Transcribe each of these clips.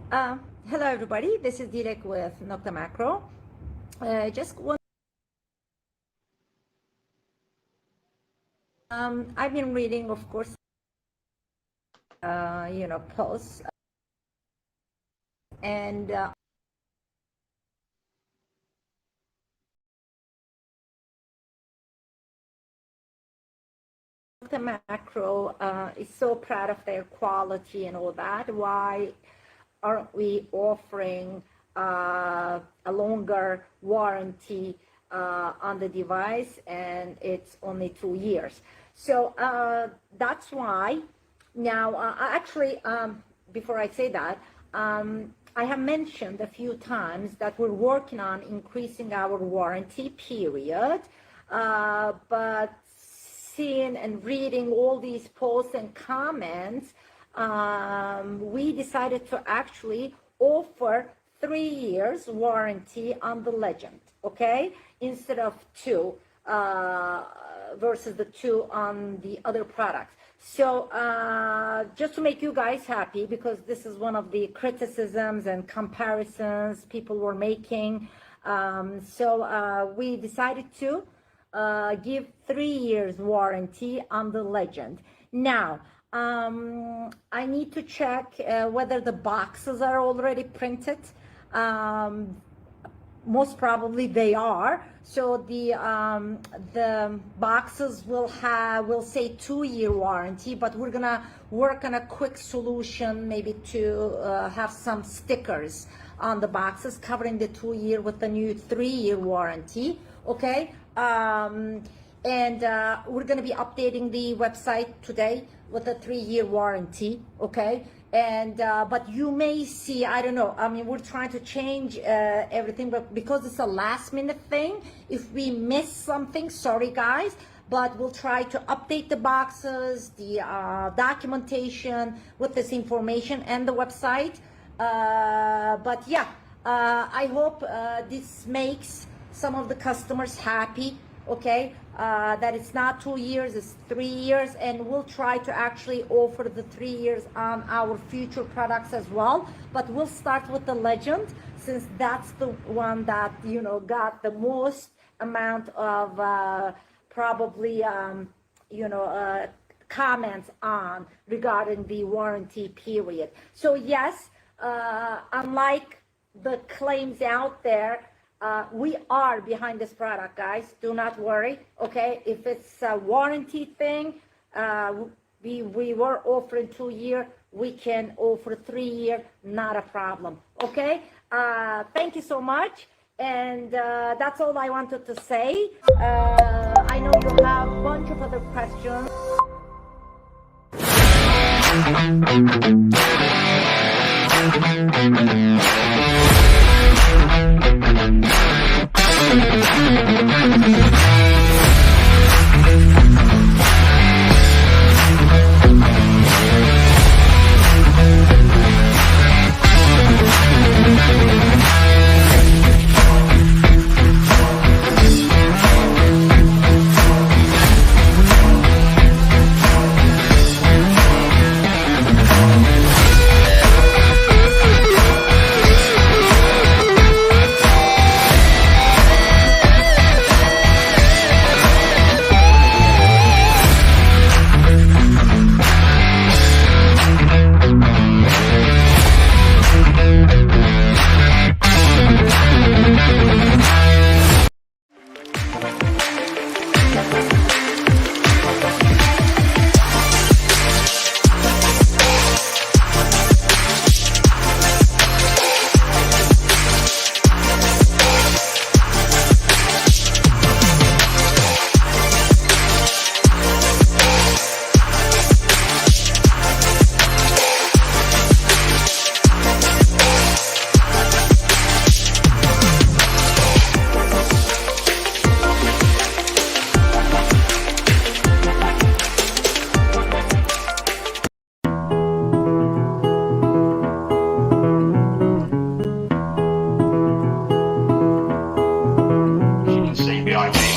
Hello everybody, this is Dilek with Nokta Macro. Just one. I've been reading, of course, posts and Nokta Macro is so proud of their quality and all that. Why aren't we offering a longer warranty on the device, and it's only 2 years? So that's why now actually before I say that, I have mentioned a few times that we're working on increasing our warranty period, but seeing and reading all these posts and comments, we decided to actually offer 3 years warranty on the Legend, okay, instead of 2 versus the 2 on the other products. So just to make you guys happy, because this is one of the criticisms and comparisons people were making, so we decided to give 3 years warranty on the Legend. Now I need to check whether the boxes are already printed. Most probably they are. So the boxes will say 2-year warranty, but we're gonna work on a quick solution, maybe to have some stickers on the boxes covering the 2-year with the new 3-year warranty. Okay, and we're gonna be updating the website today with a 3-year warranty. Okay, and but you may see, I don't know, I mean, we're trying to change everything, but because it's a last minute thing, if we miss something, sorry guys, but we'll try to update the boxes, the documentation with this information and the website. But yeah, I hope this makes some of the customers happy, okay, that it's not 2 years, it's 3 years, and we'll try to actually offer the 3 years on our future products as well. But we'll start with the Legend, since that's the one that, you know, got the most amount of probably comments on regarding the warranty period. So yes, unlike the claims out there, we are behind this product, guys. Do not worry, okay? If it's a warranty thing, we were offering 2-year, we can offer 3-year, not a problem, okay? Thank you so much, and that's all I wanted to say. I know you have a bunch of other questions.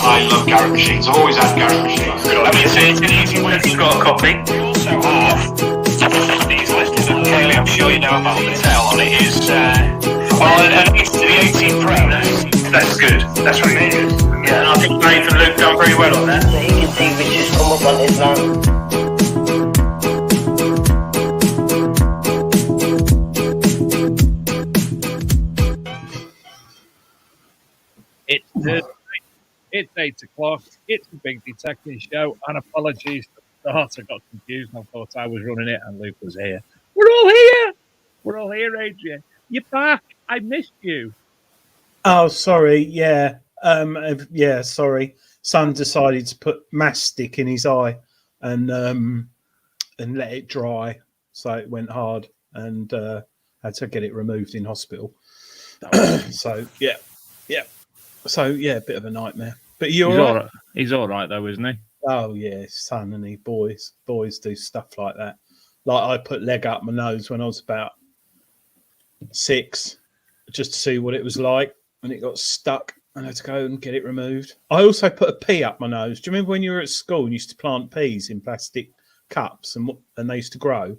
I love Garrett machines. I've always had Garrett machines. I mean, so it's an easy way. You've got a copy. You also have these listed on KLM sure you know about the tail on it is, the 18 Pro. That's good. That's what it is. Yeah, and I think Dave and Luke done very well on that. So he can see which has come up on his own. It's Thursday. It's 8 o'clock. It's the Big Detecting Show. And apologies for the start. I got confused. I thought I was running it and Luke was here. We're all here. We're all here, Adrian. You're back. I missed you. Oh, sorry. Yeah. Sorry. Son decided to put mastic in his eye and let it dry. So it went hard and had to get it removed in hospital. So, yeah. So, yeah, a bit of a nightmare. But you're all right? He's all right, though, isn't he? Oh, yeah, son and he boys do stuff like that. Like I put leg up my nose when I was about 6 just to see what it was like, and it got stuck and I had to go and get it removed. I also put a pea up my nose. Do you remember when you were at school and you used to plant peas in plastic cups and they used to grow?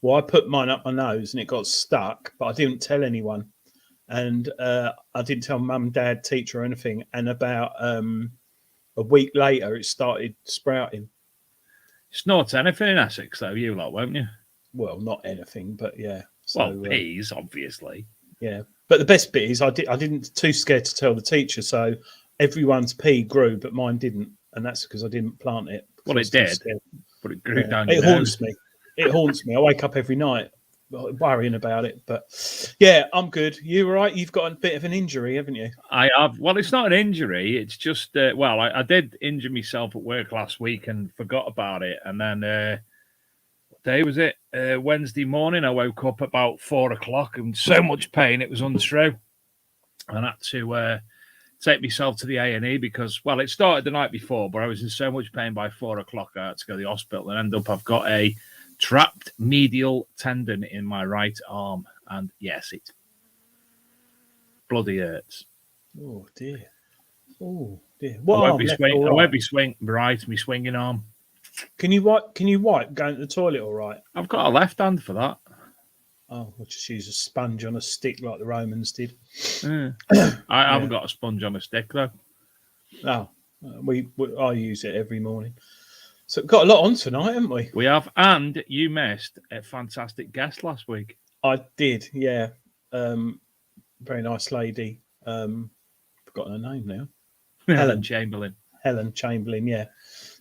Well, I put mine up my nose and it got stuck, but I didn't tell anyone. And I didn't tell mum, dad, teacher or anything. And about a week later, it started sprouting. It's not anything in Essex, though, you lot, won't you? Well, not anything, but yeah. So, well, peas, obviously. Yeah. But the best bit is I didn't too scared to tell the teacher. So everyone's pea grew, but mine didn't. And that's because I didn't plant it. Well, it did, but it grew down your nose. It haunts me. I wake up every night worrying about it. But yeah, I'm good. You all right? You've got a bit of an injury, haven't you? I have. Well, it's not an injury. It's just, I did injure myself at work last week and forgot about it. And then, what day was it? Wednesday morning, I woke up about 4 o'clock in so much pain, it was untrue. And I had to take myself to the A&E because, well, it started the night before, but I was in so much pain by 4 o'clock, I had to go to the hospital and end up, I've got a trapped medial tendon in my right arm. And yes, it bloody hurts. Oh, dear. Oh, dear. I won't be swinging right, my swinging arm. Can you wipe going to the toilet all right? I've got a left hand for that. Oh, we'll just use a sponge on a stick like the Romans did. I haven't got a sponge on a stick, though. Oh, I use it every morning. So we've got a lot on tonight, haven't we? We have, and you missed a fantastic guest last week. I did, yeah. Very nice lady. Forgotten her name now. Helen Chamberlain. Helen Chamberlain, yeah.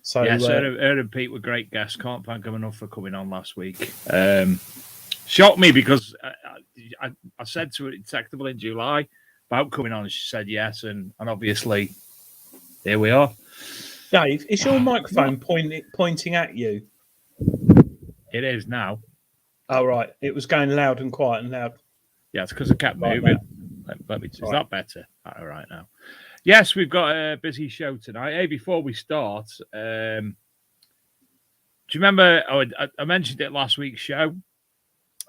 So yes, her and Pete were great guests. Can't thank them enough for coming on last week. Shocked me because I said to her Detectable in July about coming on, and she said yes, and obviously here we are. Dave, is your microphone pointing at you? It is now. Oh, right. It was going loud and quiet and loud. Yeah, it's because I kept moving. Is that better? All right now. Yes, we've got a busy show tonight. Hey, before we start, do you remember? I mentioned it last week's show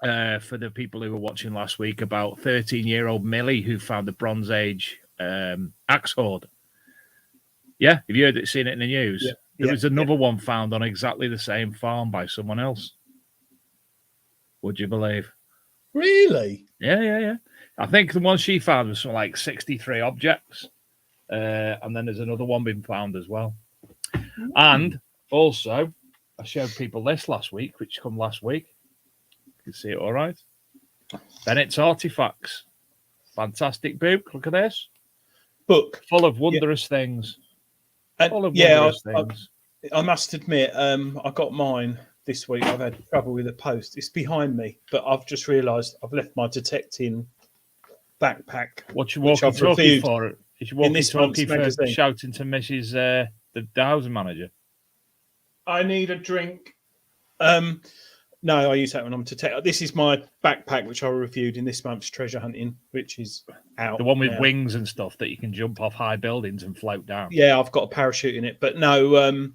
for the people who were watching last week about 13-year-old Millie who found the Bronze Age axe hoard. Yeah, have you heard it, seen it in the news? Yeah. There was another one found on exactly the same farm by someone else. Would you believe? Really? Yeah. I think the one she found was like 63 objects. And then there's another one being found as well. Mm-hmm. And also, I showed people this last week, which come last week. You can see it all right. Bennett's Artifacts. Fantastic book. Look at this. Book. Full of wondrous things. I must admit, I got mine this week. I've had trouble with the post. It's behind me, but I've just realised I've left my detecting backpack. What you walkie-talkie for? Is you walkie-talkie for magazine. Shouting to Mrs. The housing manager? I need a drink. No, I use that when I'm detecting. This is my backpack, which I reviewed in this month's treasure hunting, which is out. The one with wings and stuff that you can jump off high buildings and float down. Yeah, I've got a parachute in it. But no,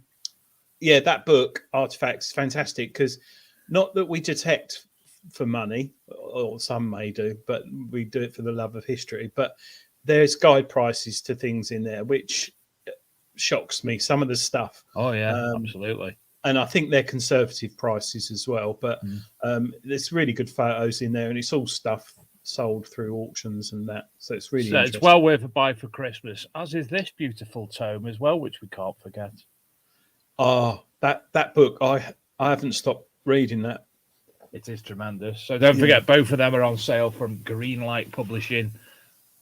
that book, Artifacts, fantastic, because not that we detect for money, or some may do, but we do it for the love of history. But there's guide prices to things in there, which shocks me. Some of the stuff. Oh, yeah, absolutely. and I think they're conservative prices as well. But there's really good photos in there, and it's all stuff sold through auctions and that. So it's really interesting. It's well worth a buy for Christmas, as is this beautiful tome as well, which we can't forget. Oh, that book, I haven't stopped reading that. It is tremendous. So don't forget, both of them are on sale from Greenlight Publishing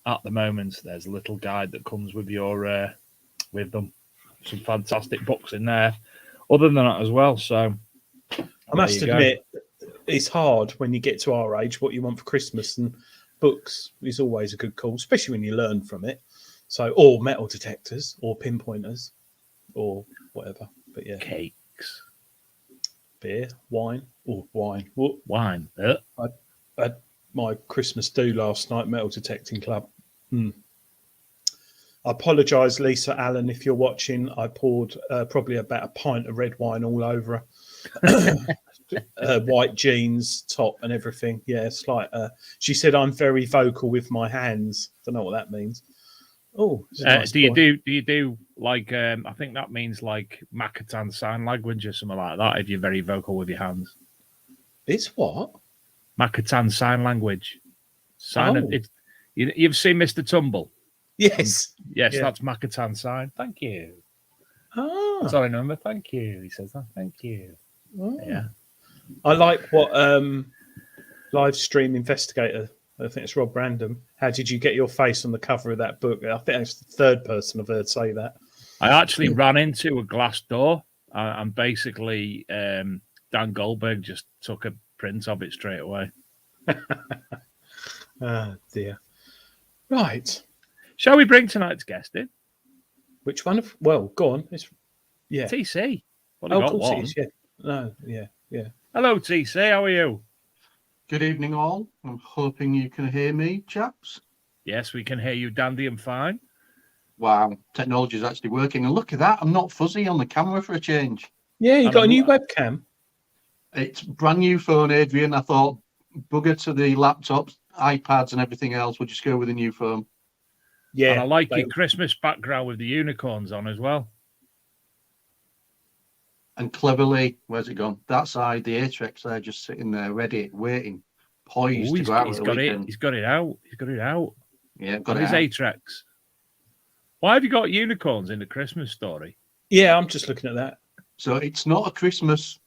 at the moment. There's a little guide that comes with your with them. Some fantastic books in there. Other than that as well. So I must admit, it's hard when you get to our age what you want for Christmas, and books is always a good call, especially when you learn from it. So, or metal detectors, or pinpointers, or whatever. But yeah, cakes, beer, wine, or wine. Wine. I had my Christmas do last night, metal detecting club. I apologise, Lisa Allen, if you're watching. I poured probably about a pint of red wine all over her. White jeans, top, and everything. Yeah, it's like she said, I'm very vocal with my hands. Don't know what that means. Oh, nice do you do like I think that means like Macatan sign language or something like that? If you're very vocal with your hands, it's what Macatan sign language. You've seen Mr. Tumble? Yes. Yes, that's Macatan sign. Thank you. Oh. That's all I remember. Thank you. He says that. Thank you. Oh. Yeah. I like what live stream investigator, I think it's Rob Random. How did you get your face on the cover of that book? I think that's the third person I've heard say that. I actually ran into a glass door and basically Dan Goldberg just took a print of it straight away. Oh, dear. Right. Shall we bring tonight's guest in? Which one? Well, go on. Yeah. TC. Well, of course it is, yeah. No, yeah. Hello, TC. How are you? Good evening, all. I'm hoping you can hear me, chaps. Yes, we can hear you dandy and fine. Wow, technology is actually working. And look at that. I'm not fuzzy on the camera for a change. Yeah, you got a new webcam. It's brand new phone, Adrian. I thought, bugger to the laptops, iPads and everything else. We'll just go with a new phone. Yeah. And I like your Christmas background with the unicorns on as well. And cleverly, where's it gone? That side, the Atrex there, just sitting there, ready, waiting, poised to go out. He's got it out. Yeah, got his Atrex. Why have you got unicorns in the Christmas story? Yeah, I'm just looking at that. So it's not a Christmas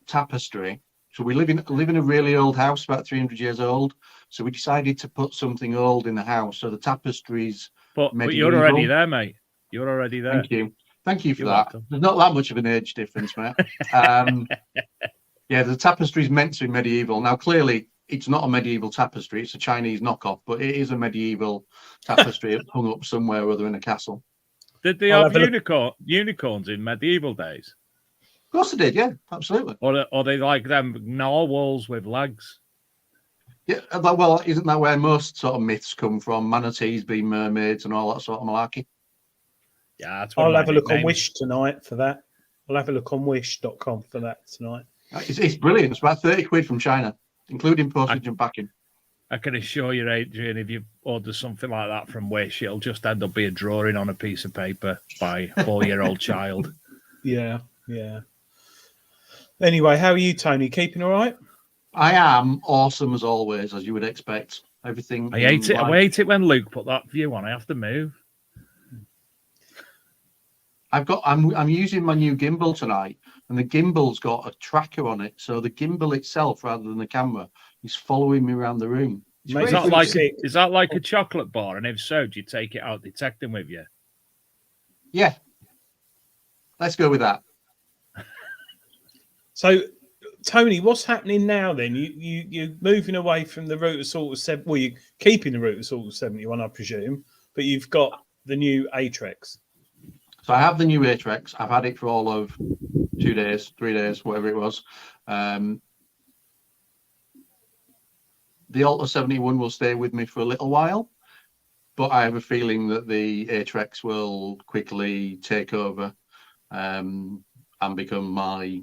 tapestry. So we live in a really old house, about 300 years old. So we decided to put something old in the house. So the tapestries. But you're already there, mate. You're already there. Thank you for You're that. welcome. There's not that much of an age difference, mate. Yeah, the tapestry is meant to be medieval. Now, clearly, it's not a medieval tapestry. It's a Chinese knockoff, but it is a medieval tapestry hung up somewhere or other in a castle. Did they have unicorns in medieval days? Of course they did, yeah, absolutely. Or they like them narwhals with legs? Yeah, well, isn't that where most sort of myths come from? Manatees being mermaids and all that sort of malarkey. Yeah, that's I'll have a look on Wish tonight for that. I'll have a look on wish.com for that tonight. It's brilliant. It's about 30 quid from China, including postage and packing. I can assure you, Adrian, if you order something like that from Wish, it'll just end up being a drawing on a piece of paper by a 4-year-old child. Yeah. Anyway, how are you, Tony? Keeping all right? I am awesome as always, as you would expect. Everything. I hate it when Luke put that view on. I have to move. I'm using my new gimbal tonight, and the gimbal's got a tracker on it. So the gimbal itself, rather than the camera, is following me around the room. Is that like a chocolate bar? And if so, do you take it out detecting with you? Yeah. Let's go with that. So, Tony, what's happening now then? You're moving away from the Rutus Atrex. Well, you're keeping the Rutus Atrex 71, I presume, but you've got the new Atrex. So I have the new Atrex. I've had it for all of 2 days, 3 days, whatever it was. The Alta 71 will stay with me for a little while, but I have a feeling that the Atrex will quickly take over and become my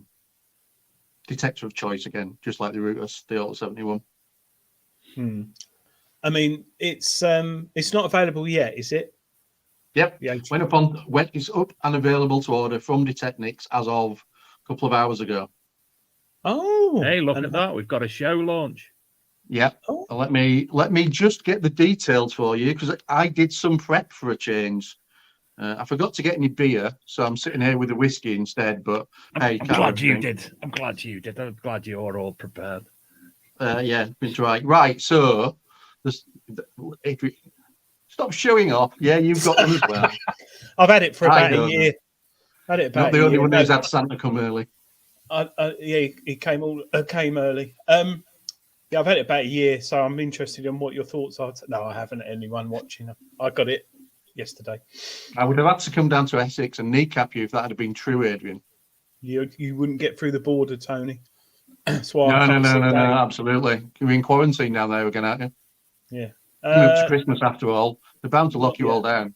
detector of choice again, just like the Rutus, the Alta 71. I mean, it's not available yet, is it? Yep. It's up and available to order from Detectnics as of couple of hours ago. Oh, Hey, look and- at that. We've got a show launch. Yeah. Oh. Let me just get the details for you, because I did some prep for a change. I forgot to get any beer, so I'm sitting here with a whiskey instead. But hey, I'm can't glad you drink. did. I'm glad you did. I'm glad you're all prepared. Yeah, been right. Right. So, stop showing off. Yeah, you've got them as well. I've had it for I about a don't year. Had it Not about the a only year. one No, who's had Santa come early. yeah, he came early. Yeah, I've had it about a year, so I'm interested in what your thoughts are. No, I haven't. Anyone watching? I got it yesterday. I would have had to come down to Essex and kneecap you if that had been true, Adrian. You wouldn't get through the border, Tony. That's why I No, can't sit down. absolutely. You're in quarantine down there again, aren't you? Yeah. Moved to Christmas after all. They're bound to lock you Yeah. all down.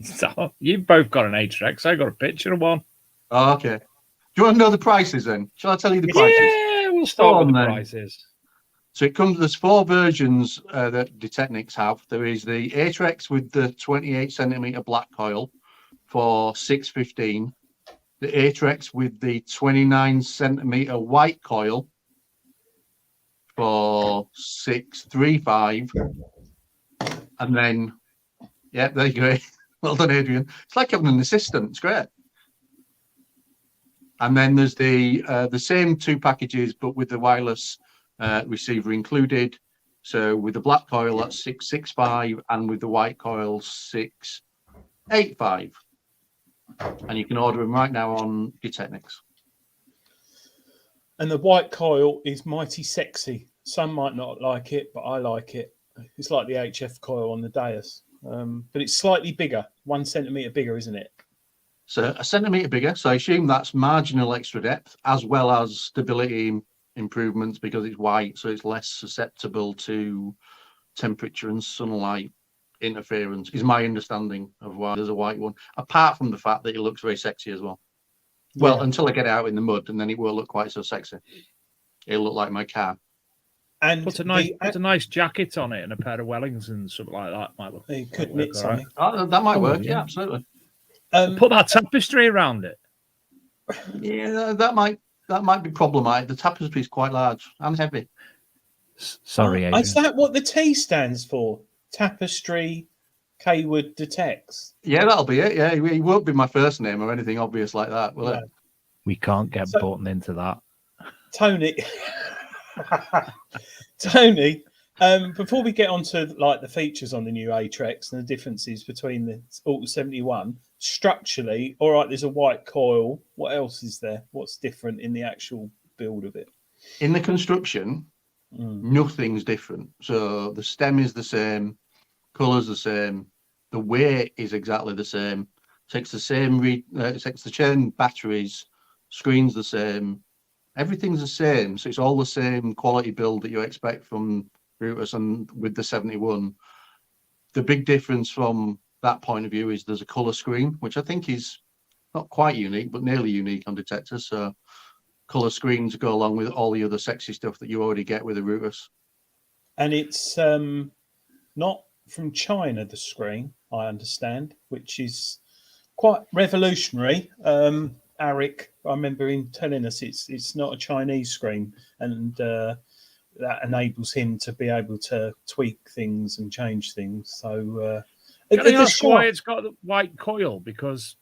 So you've both got an Atrex. I got a picture of one. Oh, okay. Do you want to know the prices then? Shall I tell you the prices? Yeah, we'll start Go with the on, then. prices. So it comes. There's 4 versions that Detechnics have. There is the Atrex with the 28 centimeter black coil for $615. The Atrex with the 29 centimeter white coil for $635. And then, yeah, there you go. Well done, Adrian. It's like having an assistant. It's great. And then there's the same 2 packages, but with the wireless receiver included. So with the black coil, that's 665, and with the white coil, 685. And you can order them right now on Detechnics. And the white coil is mighty sexy. Some might not like it, but I like it. It's like the HF coil on the Deus, but it's slightly bigger, 1 centimeter bigger, isn't it? So a centimetre bigger. So I assume that's marginal extra depth as well as stability improvements because it's white, so it's less susceptible to temperature and sunlight interference, is my understanding of why there's a white one, apart from the fact that it looks very sexy as well. Well, until I get out in the mud, and then it will look quite so sexy. It'll look like my car. And Put a nice jacket on it and a pair of Wellings and something like that. Might look. you could might knit work all something. Oh, that might work. yeah. Yeah, absolutely. Put that tapestry around it. Yeah, that might be problematic. The tapestry is quite large and heavy. Sorry, Adrian. Is that what the T stands for? Tapestry Cawood Detects. Yeah, that'll be it. Yeah, it won't be my first name or anything obvious like that, will it? We can't get So- buttoned into that. Tony, Tony. Before we get on to like the features on the new Atrex and the differences between the Auto 71, structurally, all right, there's a white coil. What else is there? What's different in the actual build of it? In the construction, nothing's different. So the stem is the same, colour's the same, the weight is exactly the same. Takes the same takes the same batteries, screen's the same, everything's the same. So it's all the same quality build that you expect from Rutus and with the 71. The big difference from that point of view is there's a colour screen, which I think is not quite unique, but nearly unique on detectors. So colour screens go along with all the other sexy stuff that you already get with a Rutus. And it's not from China, the screen, I understand, which is quite revolutionary. Eric, I remember him telling us it's not a Chinese screen, and that enables him to be able to tweak things and change things. So Can I ask why it's got the white coil? Because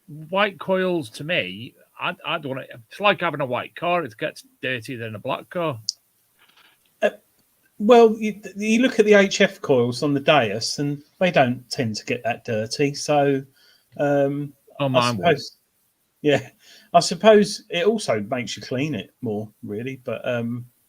white coils, to me, I don't want it. It's like having a white car. It gets dirtier than a black car. Well, you look at the HF coils on the Deus, and they don't tend to get that dirty. So, Oh, mine would. yeah, I suppose it also makes you clean it more, really. But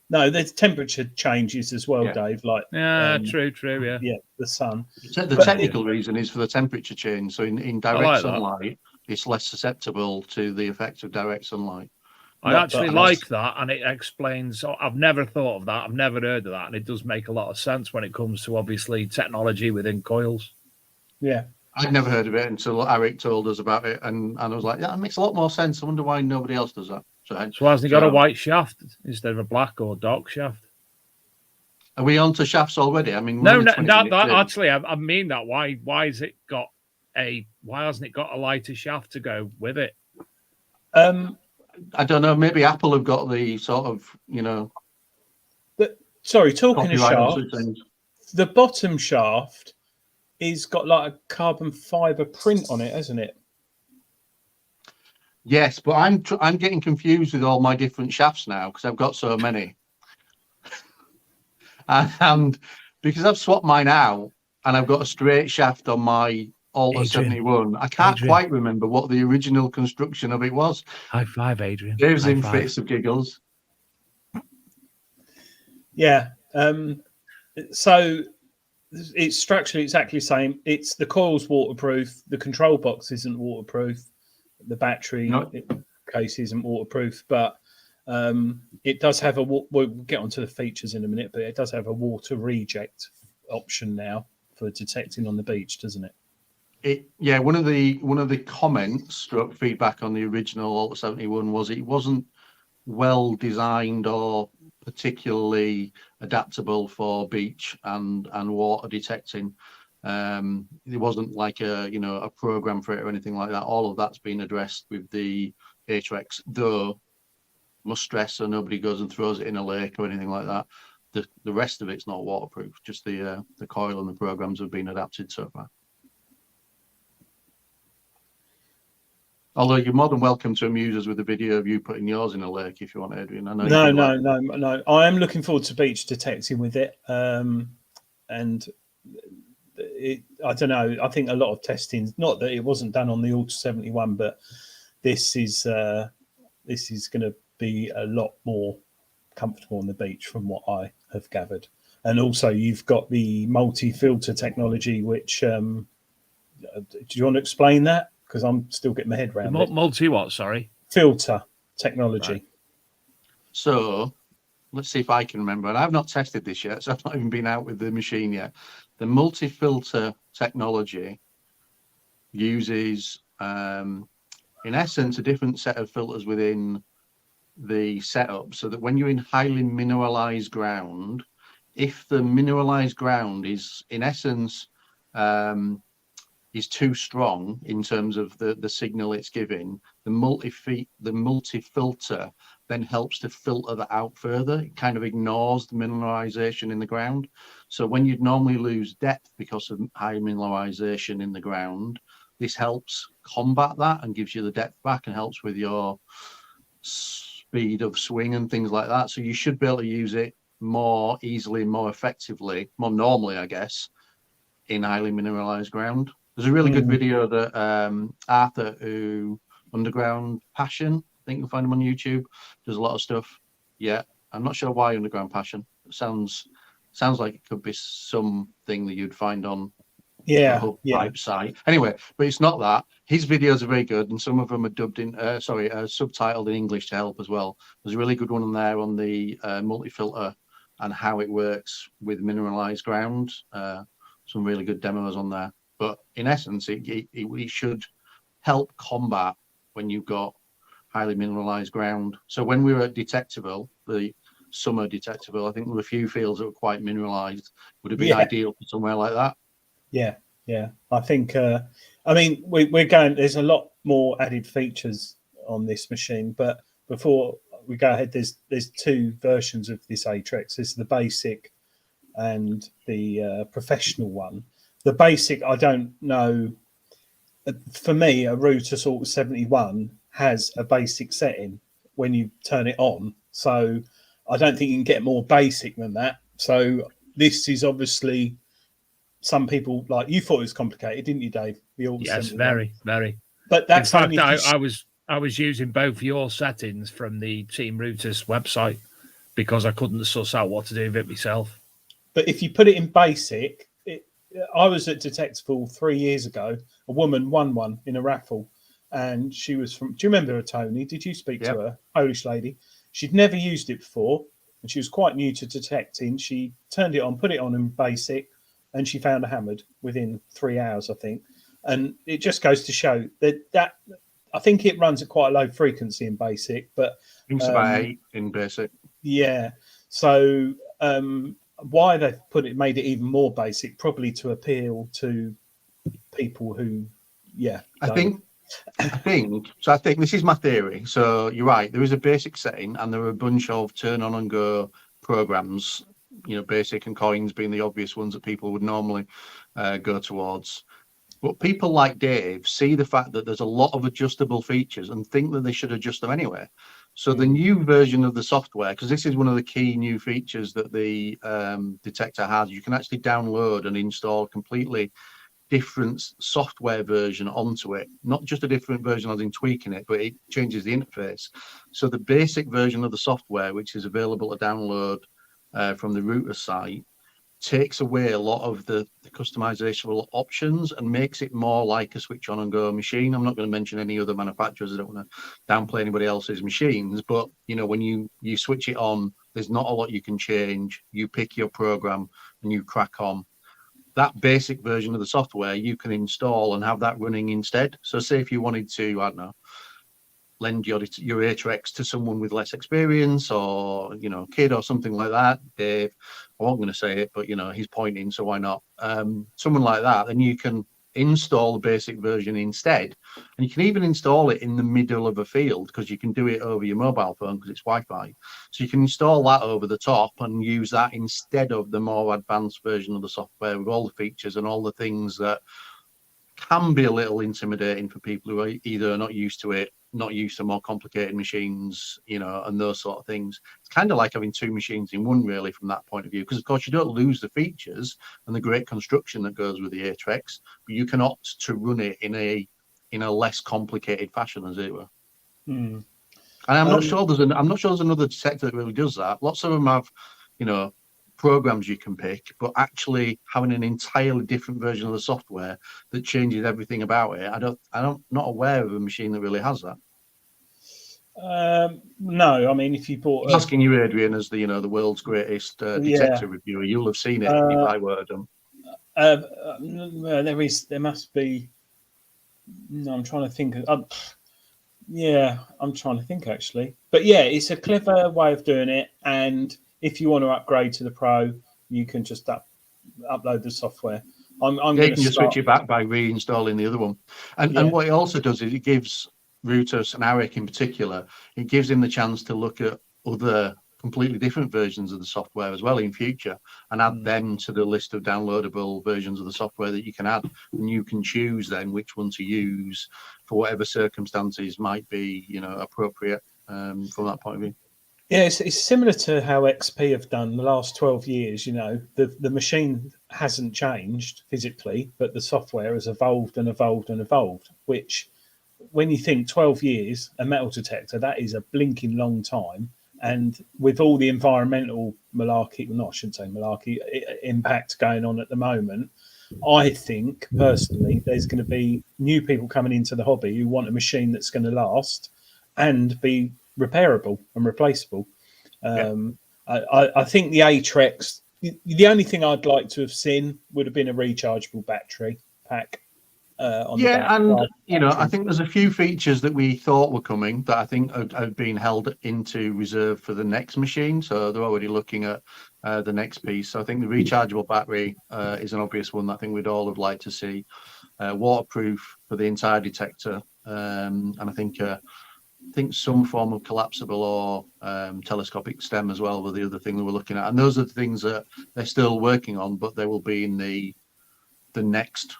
no, there's temperature changes as well, Yeah. Dave. Like True, yeah. yeah, the sun. The technical reason is for the temperature change. So in direct like that. sunlight, it's less susceptible to the effects of direct sunlight. I actually like that, and it explains. I've never thought of that. I've never heard of that, and it does make a lot of sense when it comes to obviously technology within coils. Yeah. I'd never heard of it until Eric told us about it, and I was like, yeah, that makes a lot more sense. I wonder why nobody else does that. So hasn't he got a white shaft instead of a black or dark shaft? Are we on to shafts already? I mean, No, we're only 20 that minutes in. actually, I mean that. Why has it got why hasn't it got a lighter shaft to go with it? I don't know. Maybe Apple have got the sort of, But sorry, talking of copyright on shaft, such things. the bottom shaft is got like a carbon fiber print on it, hasn't it? Yes, but I'm getting confused with all my different shafts now because I've got so many, and because I've swapped mine out and I've got a straight shaft on my Alta Adrian, 71. I can't Adrian. quite remember what the original construction of it was. High five, Adrian. Dave's High in five. fits of giggles. Yeah. So it's structurally exactly the same. It's the coil's waterproof. The control box isn't waterproof. The battery case isn't waterproof, but it does have we'll get onto the features in a minute, but it does have a water reject option now for detecting on the beach, doesn't it? One of the comments struck feedback on the original Alta 71 was it wasn't well designed or particularly adaptable for beach and water detecting. It wasn't like a program for it or anything like that. All of that's been addressed with the Atrex, though must stress so nobody goes and throws it in a lake or anything like that. The rest of it's not waterproof. Just the coil and the programs have been adapted so far. Although you're more than welcome to amuse us with a video of you putting yours in a lake if you want, Adrian. I know. No. I am looking forward to beach detecting with it, and I don't know. I think a lot of testing, not that it wasn't done on the Alta 71, but this is going to be a lot more comfortable on the beach from what I have gathered. And also, you've got the multi-filter technology, which do you want to explain that? Because I'm still getting my head around it. Multi what? Sorry, filter technology. Right. So let's see if I can remember. And I've not tested this yet, so I've not even been out with the machine yet. The multi-filter technology uses, in essence, a different set of filters within the setup, so that when you're in highly mineralized ground, if the mineralized ground is, in essence, is too strong in terms of the signal it's giving, the multi-filter then helps to filter that out further. It kind of ignores the mineralization in the ground. So when you'd normally lose depth because of high mineralization in the ground, this helps combat that and gives you the depth back and helps with your speed of swing and things like that. So you should be able to use it more easily, more effectively, more normally, I guess, in highly mineralized ground. There's a really good video that Arthur, who Underground Passion, I think you'll find him on YouTube, does a lot of stuff. Yeah, I'm not sure why Underground Passion. It sounds like it could be something that you'd find on a hub type site. Anyway, but it's not that. His videos are very good, and some of them are dubbed in, subtitled in English to help as well. There's a really good one on there on the multi-filter and how it works with mineralized ground. Some really good demos on there. But in essence, it should help combat when you've got highly mineralized ground. So when we were at Detectival, the summer Detectival, I think there were a few fields that were quite mineralized. Would have been ideal for somewhere like that. Yeah. I think, we're going, there's a lot more added features on this machine. But before we go ahead, there's two versions of this Atrex. There's the basic and the professional one. The basic, I don't know. For me, a Rutus Alta 71 has a basic setting when you turn it on. So I don't think you can get more basic than that. So this is obviously, some people, like, you thought it was complicated, didn't you, Dave? The Alta 71. Very, very. But that's in fact, I was using both your settings from the Team Rutus website because I couldn't suss out what to do with it myself. But if you put it in basic, I was at Detectival 3 years ago. A woman won one in a raffle, and she was from. Do you remember her, Tony? Did you speak to her? Polish lady. She'd never used it before, and she was quite new to detecting. She turned it on, put it on in basic, and she found a hammered within 3 hours, I think. And it just goes to show that I think it runs at quite a low frequency in basic, but it's about 8 in basic. Yeah. So why they've made it even more basic, probably to appeal to people who yeah, I think so. I think this is my theory. So you're right. There is a basic setting, and there are a bunch of turn on and go programs. You know, basic and coins being the obvious ones that people would normally go towards. But people like Dave see the fact that there's a lot of adjustable features and think that they should adjust them anyway. So the new version of the software, because this is one of the key new features that the detector has, you can actually download and install completely different software version onto it, not just a different version as in tweaking it, but it changes the interface. So the basic version of the software, which is available to download from the Rutus site, takes away a lot of the customizable options and makes it more like a switch on and go machine. I'm not going to mention any other manufacturers. I don't want to downplay anybody else's machines, but you know, when you switch it on, there's not a lot you can change. You pick your program and you crack on. That basic version of the software you can install and have that running instead. So say if you wanted to, I don't know, lend your Atrex to someone with less experience, or you know, kid or something like that. Dave, I wasn't going to say it, but you know, he's pointing, so why not? Someone like that, then you can install the basic version instead, and you can even install it in the middle of a field because you can do it over your mobile phone because it's Wi-Fi. So you can install that over the top and use that instead of the more advanced version of the software with all the features and all the things that can be a little intimidating for people who are either not used to it, not used to more complicated machines, you know, and those sort of things. It's kind of like having two machines in one, really, from that point of view, because of course you don't lose the features and the great construction that goes with the Atrex, but you can opt to run it in a less complicated fashion, as it were. And I'm not sure there's another detector that really does that. Lots of them have, you know, programs you can pick, but actually having an entirely different version of the software that changes everything about it, I'm not aware of a machine that really has that. No, I mean, if you bought asking you, Adrian, as the the world's greatest detector reviewer, you'll have seen it if I were them. There must be. No, I'm trying to think. Yeah, I'm trying to think actually. But yeah, it's a clever way of doing it, and if you want to upgrade to the Pro, you can just upload the software. I'm you can just switch it back by reinstalling the other one. And what it also does is it gives Rutus and Arik in particular, it gives him the chance to look at other completely different versions of the software as well in future and add them to the list of downloadable versions of the software that you can add. And you can choose then which one to use for whatever circumstances might be, appropriate from that point of view. Yeah, it's similar to how XP have done the last 12 years. The machine hasn't changed physically, but the software has evolved and evolved and evolved, which when you think 12 years, a metal detector, that is a blinking long time. And with all the environmental malarkey, well, I shouldn't say malarkey, impact going on at the moment, I think personally there's going to be new people coming into the hobby who want a machine that's going to last and be repairable and replaceable. I think the Atrex, the only thing I'd like to have seen would have been a rechargeable battery pack. I think there's a few features that we thought were coming that I think have been held into reserve for the next machine. So they're already looking at the next piece. So I think the rechargeable battery is an obvious one that I think we'd all have liked to see. Waterproof for the entire detector, and I think some form of collapsible or telescopic stem as well were the other thing that we're looking at. And those are the things that they're still working on, but they will be in the next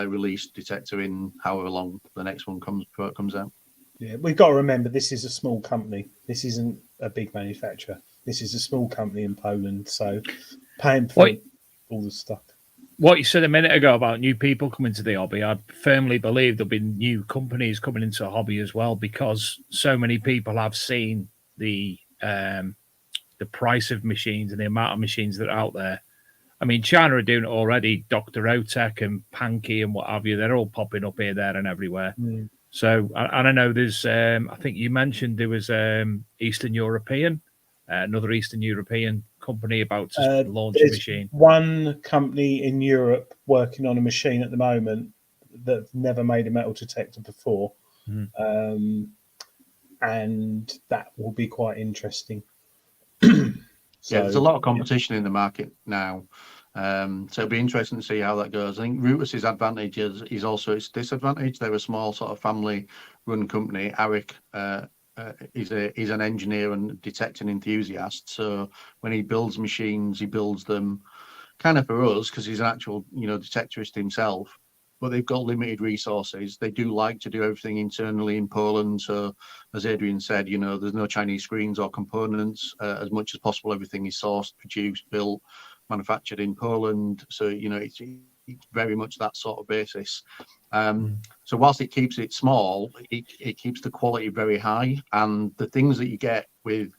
release detector in however long the next one comes out. Yeah, we've got to remember this is a small company. This isn't a big manufacturer. This is a small company in Poland, so paying for all the stuff. What you said a minute ago about new people coming to the hobby, I firmly believe there'll be new companies coming into the hobby as well, because so many people have seen the price of machines and the amount of machines that are out there. I mean, China are doing it already. Dr. Otech and Panky and what have you, they're all popping up here, there and everywhere. So, and I know there's, I think you mentioned there was Eastern European, another Eastern European company about to launch a machine. One company in Europe working on a machine at the moment that's never made a metal detector before. And that will be quite interesting. There's a lot of competition in the market now. So it'll be interesting to see how that goes. I think Rutus's advantage is also its disadvantage. They're a small sort of family-run company. Eric is an engineer and detecting enthusiast. So when he builds machines, he builds them kind of for us because he's an actual, detectorist himself. But they've got limited resources. They do like to do everything internally in Poland. So as Adrian said, there's no Chinese screens or components. As much as possible, everything is sourced, produced, built, manufactured in Poland. So, it's very much that sort of basis. So whilst it keeps it small, it keeps the quality very high. And the things that you get with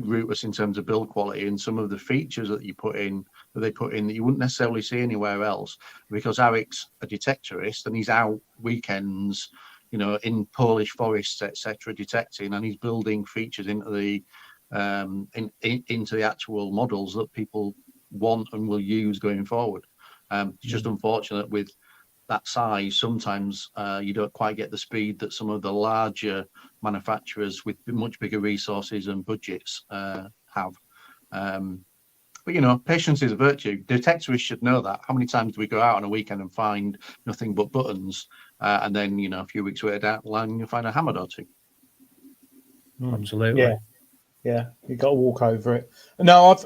Rutus in terms of build quality and some of the features that they put in that you wouldn't necessarily see anywhere else, because Eric's a detectorist and he's out weekends, in Polish forests, etc., detecting, and he's building features into the into the actual models that people want and will use going forward. It's just unfortunate with that size, sometimes you don't quite get the speed that some of the larger manufacturers with much bigger resources and budgets have. But patience is a virtue. Detectorists should know that. How many times do we go out on a weekend and find nothing but buttons, and then a few weeks later down the line you'll find a hammer or two? Absolutely. Yeah, you got to walk over it. No,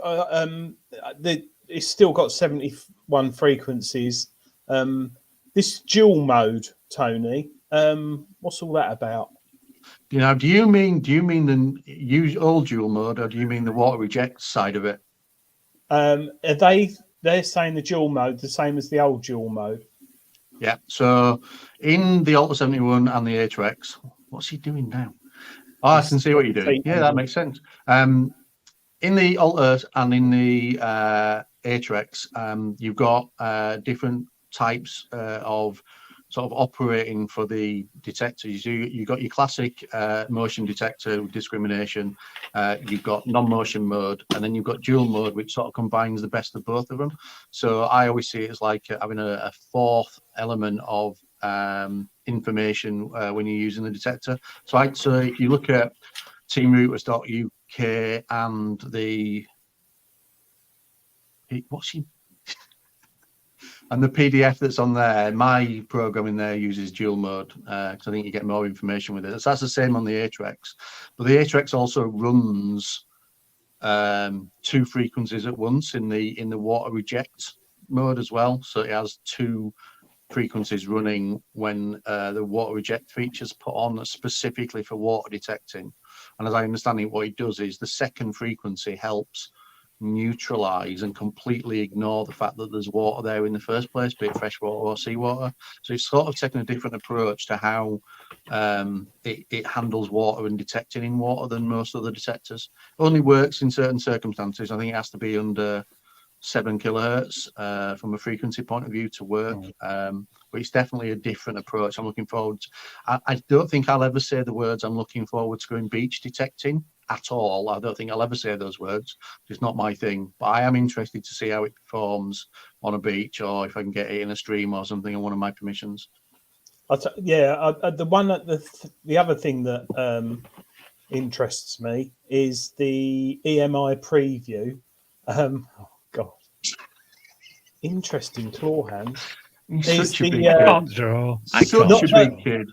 it's still got 71 frequencies. This dual mode, Tony, what's all that about? Do you mean the old dual mode, or do you mean the water reject side of it? They're saying the dual mode the same as the old dual mode? Yeah. So in the Ultra 71 and the Atrex, what's he doing now? Oh, I can see what you're doing. Yeah, that makes sense. In the Ultra and in the Atrex, you've got different types of sort of operating for the detectors. You've got your classic motion detector with discrimination, you've got non-motion mode, and then you've got dual mode, which sort of combines the best of both of them. So I always see it as like having a fourth element of information when you're using the detector. So if you look at teamrutus.uk and and the PDF that's on there, my program in there uses dual mode because I think you get more information with it. So that's the same on the Atrex. But the Atrex also runs 2 frequencies at once in the water reject mode as well. So it has 2 frequencies running when the water reject feature's put on specifically for water detecting. And as I understand it, what it does is the second frequency helps neutralize and completely ignore the fact that there's water there in the first place, be it fresh water or seawater. So it's sort of taken a different approach to how it handles water and detecting in water than most other detectors. Only works in certain circumstances. I think it has to be under 7 kilohertz from a frequency point of view to work. But it's definitely a different approach. I'm looking forward I don't think I'll ever say the words I'm looking forward to going beach detecting at all. I don't think I'll ever say those words. It's not my thing, but I am interested to see how it performs on a beach, or if I can get it in a stream or something on one of my permissions. The other thing that interests me is the EMI preview. Oh God, interesting claw hands. He's such a big I kid. can't draw. Such a big kid.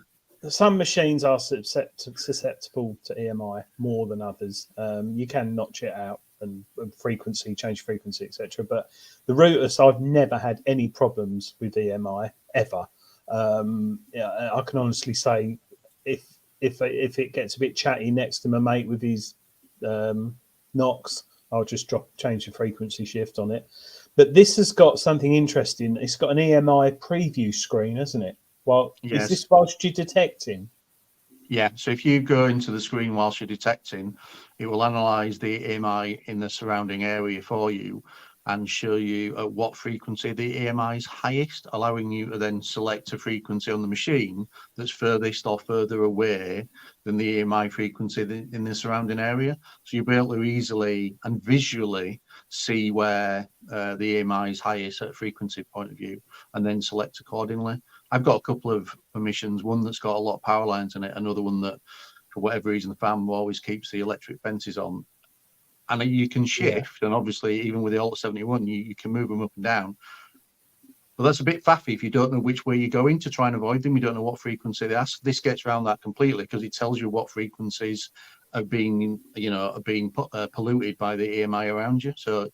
Some machines are susceptible to EMI more than others. You can notch it out and frequency, change frequency, etc. But the Rutus, I've never had any problems with EMI ever. I can honestly say, if it gets a bit chatty next to my mate with his Knox, I'll just change the frequency shift on it. But this has got something interesting. It's got an EMI preview screen, hasn't it? Well, yes. Is this whilst you're detecting? Yeah, so if you go into the screen whilst you're detecting, it will analyze the EMI in the surrounding area for you and show you at what frequency the EMI is highest, allowing you to then select a frequency on the machine that's furthest or further away than the EMI frequency in the surrounding area. So you'll be able to easily and visually see where the EMI is highest at a frequency point of view, and then select accordingly. I've got a couple of permissions, one that's got a lot of power lines in it, another one that, for whatever reason, the farm always keeps the electric fences on. and you can shift. And obviously, even with the Alta 71, you can move them up and down. But that's a bit faffy if you don't know which way you're going to try and avoid them. You don't know what frequency they ask. This gets around that completely because it tells you what frequencies are being, polluted by the EMI around you. So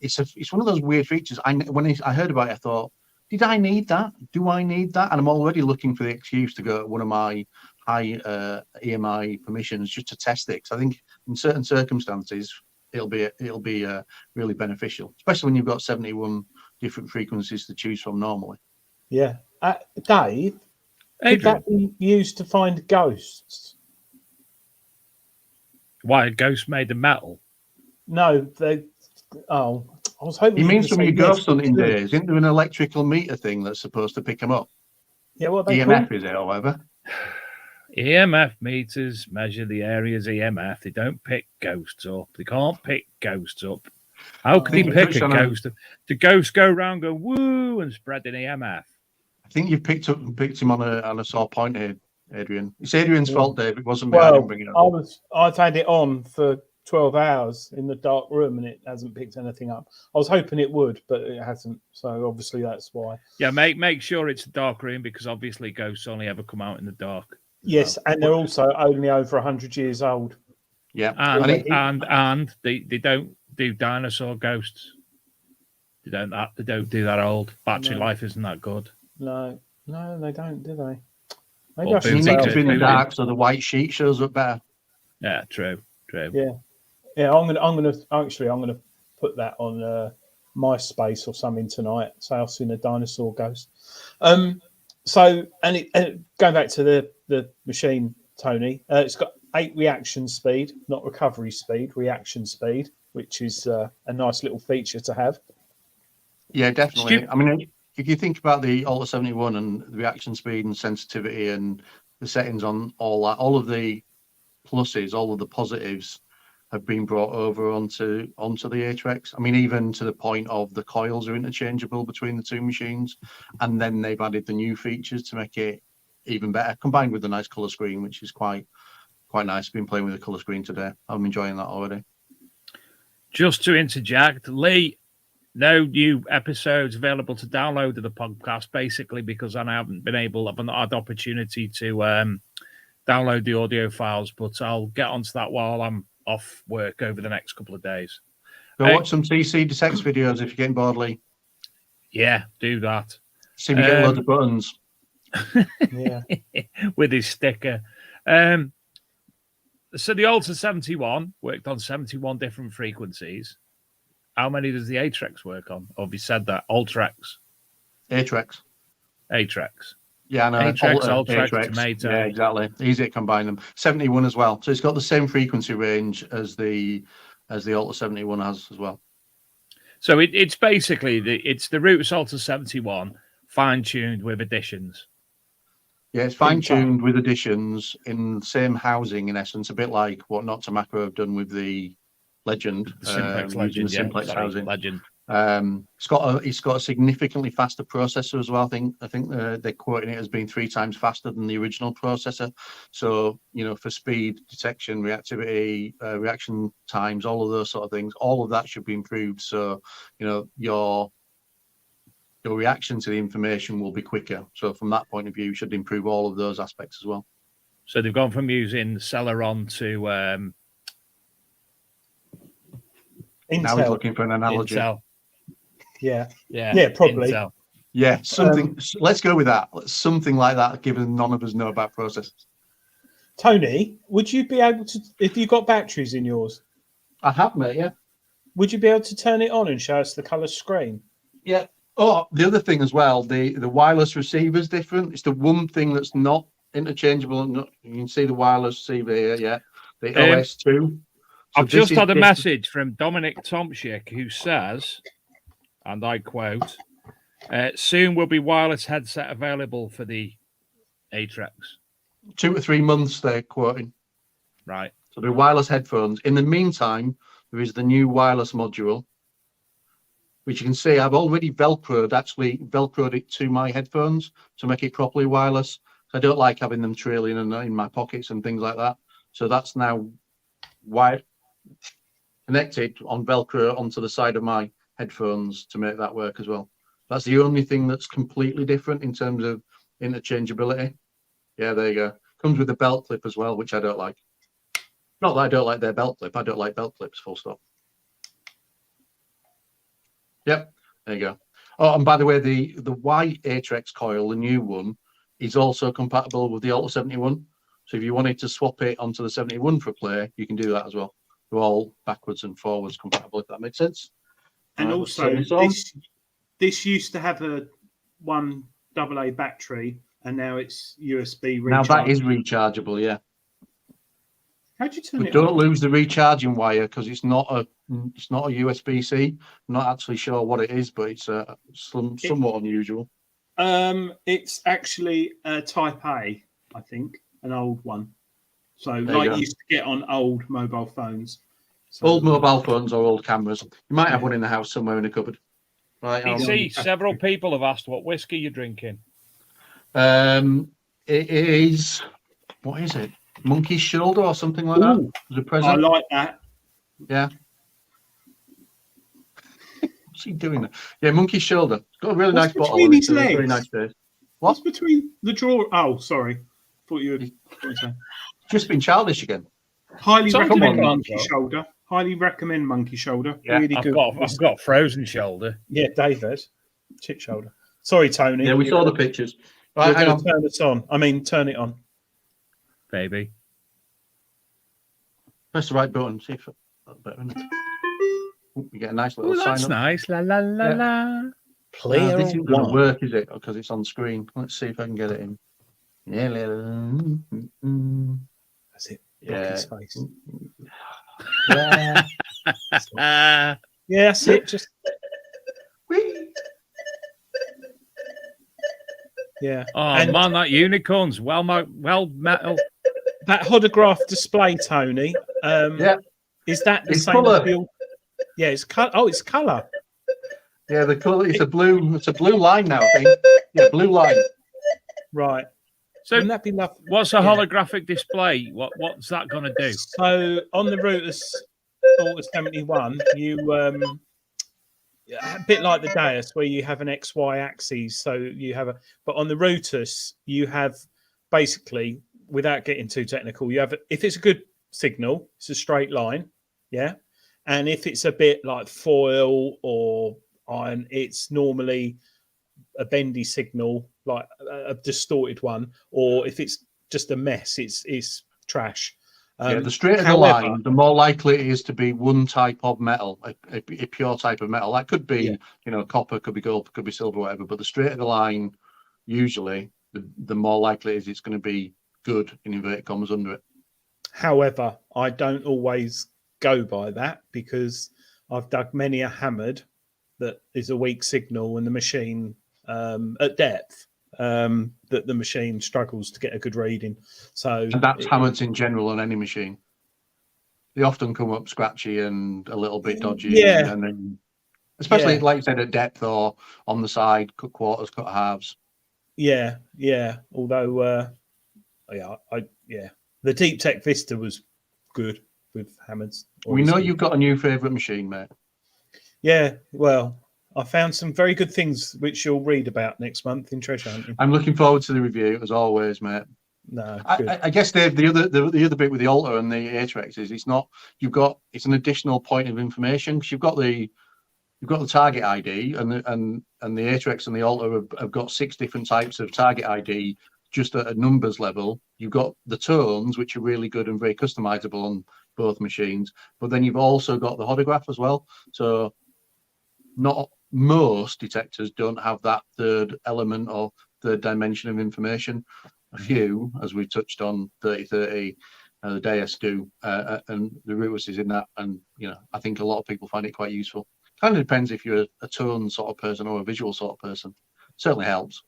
it's one of those weird features. When I heard about it, I thought, did I need that? Do I need that? And I'm already looking for the excuse to go at one of my high EMI permissions just to test it. Because I think in certain circumstances it'll be really beneficial, especially when you've got 71 different frequencies to choose from normally. Yeah. Dave, could Adrian, that be used to find ghosts? why a ghost made of metal? No, they. Oh, I was hoping. You mean from your ghost hunting days? days? Isn't there an electrical meter thing that's supposed to pick them up? Yeah, what they EMF call? is it, or whatever? EMF meters measure the area's EMF. They don't pick ghosts up. They can't pick ghosts up. How could they pick a ghost up? The ghosts go around, go woo, and spread an EMF. I think you've picked him on a sore point here, Adrian. It's Adrian's fault, Dave. It wasn't me. I didn't bring it up. I've had it on for 12 hours in the dark room and it hasn't picked anything up. I was hoping it would, but it hasn't. So obviously that's why. Yeah, make sure it's a dark room because obviously ghosts only ever come out in the dark. Yes, and they're also only over 100 years old. Yeah, and they don't do dinosaur ghosts. They don't do that old. Battery life isn't that good. No, they don't, do they? Well, I should you say need to be in the I'll- dark so the white sheet shows up better. Yeah, true. Yeah, I'm gonna put that on MySpace or something tonight. Say I've seen a dinosaur ghost. So going back to the machine, Tony, it's got 8 reaction speed, not recovery speed, reaction speed, which is a nice little feature to have. Yeah, definitely. I mean, if you think about the Alta 71 and the reaction speed and sensitivity and the settings on all that, all of the pluses, all of the positives have been brought over onto the Atrex. I mean, even to the point of the coils are interchangeable between the two machines, and then they've added the new features to make it even better, combined with the nice color screen, which is quite nice. Been playing with the color screen today. I'm enjoying that already. Just to interject, Lee, no new episodes available to download of the podcast, basically because I haven't had opportunity to download the audio files, but I'll get onto that while I'm off work over the next couple of days. Go watch some TC Detect videos if you're getting bored, Lee. Yeah, do that. See me get loads of buttons. Yeah. With his sticker. So the Alta 71 worked on 71 different frequencies. How many does the Atrex work on? Or have you said that? Atrex. Yeah, I know. Atrex, Tomato. Yeah, exactly. Easy to combine them. 71 as well. So it's got the same frequency range as the Alta 71 has as well. So it's basically the Rutus Alta 71 fine-tuned with additions. Yeah, it's fine-tuned with additions in the same housing, in essence, a bit like what Not to Macro have done with the Legend. Simplex Simplex housing. Legend. It's got a significantly faster processor as well. I think they're quoting it as being 3 times faster than the original processor. So, for speed, detection, reactivity, reaction times, all of those sort of things, all of that should be improved. So, your reaction to the information will be quicker. So from that point of view, you should improve all of those aspects as well. So they've gone from using Celeron to Intel. Now he's looking for an analogy. Intel. Yeah, probably. Intel. Yeah, something. Let's go with that. Something like that, given none of us know about processors. Tony, would you be able to, if you got batteries in yours, I have, mate. Yeah. would you be able to turn it on and show us the colour screen? Yeah. Oh, the other thing as well, the wireless receiver is different. It's the one thing that's not interchangeable. You can see the wireless receiver here. Yeah. The OS2. I've just had a message from Dominic Tomczyk who says, and I quote, soon will be wireless headset available for the Atrex. 2 to 3 months they're quoting. Right. So the wireless headphones. In the meantime, there is the new wireless module, which you can see I've already Velcroed it to my headphones to make it properly wireless. I don't like having them trailing in my pockets and things like that. So that's now wired. connected on Velcro onto the side of my headphones to make that work as well. That's the only thing that's completely different in terms of interchangeability. Yeah, there you go. Comes with a belt clip as well, which I don't like. Not that I don't like their belt clip. I don't like belt clips, full stop. Yep, there you go. Oh, and by the way, the white Atrex coil, the new one, is also compatible with the Alta 71. So if you wanted to swap it onto the 71 for play, you can do that as well. They're all backwards and forwards compatible, if that makes sense. And also, this used to have a 1 AA battery, and now it's USB rechargeable. Now that is rechargeable, yeah. How'd you turn But it don't on? lose the recharging wire because it's not a USB-C. I'm not actually sure what it is, but it's somewhat unusual. It's actually a Type A, I think, an old one. So There like you you used to get on old mobile phones. So, Old mobile phones or old cameras. You might have one in the house somewhere in a cupboard. Right. PC, several people have asked what whiskey you're drinking. It is, what is it? Monkey's Shoulder or something like that? Ooh, As a I present. like that. Yeah. What's he doing there? Yeah, Monkey's Shoulder. It's got a really What's nice bottle. between On it, his so it's very legs? nice taste. What's between the drawer? Oh, sorry. Thought you were saying. Just been childish again. Highly Come recommend on, Monkey Joe. Shoulder. Highly recommend Monkey Shoulder. Yeah, really I've good. got frozen shoulder. Yeah, David. Chip shoulder. Sorry, Tony. Yeah, we saw the pictures. Right, You're hang going on. to turn us on. I mean, turn it on. Baby. Press the right button. See if that's better, isn't it? Ooh, you get a nice little Oh, sign that's up. nice. La la la Yeah. la. Player This isn't going to one. work, is it? Because it's on screen. Let's see if I can get it in. Yeah. That's it. Yeah. His face. Yeah. Ah, Yeah, that's it. Just yeah. oh And man, that unicorn's well metal. that holograph display, Tony. Yeah. Is that the It's same? colour. As the, yeah, it's color. Oh, it's color. Yeah, the colour. It's a blue line now, I think. Yeah, blue line. Right. So Wouldn't that be lovely? what's a Yeah. holographic display? What's that going to do? So on the Rutus Alta 71, you a bit like the Deus, where you have an XY axis. So you have but on the Rutus, you have basically, without getting too technical, you have if it's a good signal, it's a straight line, yeah, and if it's a bit like foil or iron, it's normally a bendy signal, like a distorted one, or if it's just a mess, it's trash. Yeah, the straighter the however- line, the more likely it is to be one type of metal, a pure type of metal. That could be, Yeah. Copper, could be gold, could be silver, whatever. But the straighter the line, usually, the more likely it is it's going to be good, in inverted commas, under it. However, I don't always go by that because I've dug many a hammered that is a weak signal and the machine at depth that the machine struggles to get a good reading. So And that's hammers in general on any machine. They often come up scratchy and a little bit dodgy. Yeah. And then, especially, Yeah. like you said, at depth or on the side, cut quarters, cut halves. yeah. Although the Deep Tech Vista was good with hammers. We know you've got a new favourite machine, mate. Yeah, well, I found some very good things which you'll read about next month in Treasure Hunting. I'm looking forward to the review, as always, mate. No, good. I guess Dave, the other bit with the Alta and the Atrex is it's an additional point of information because you've got the target ID and the Atrex and the Alta have got 6 different types of target ID just at a numbers level. You've got the tones, which are really good and very customizable on both machines, but then you've also got the holograph as well. So not most detectors don't have that third element or third dimension of information. A few, as we touched on, 3030, the Deus do, and the Rutus is in that. And I think a lot of people find it quite useful. Kind of depends if you're a tone sort of person or a visual sort of person. Certainly helps.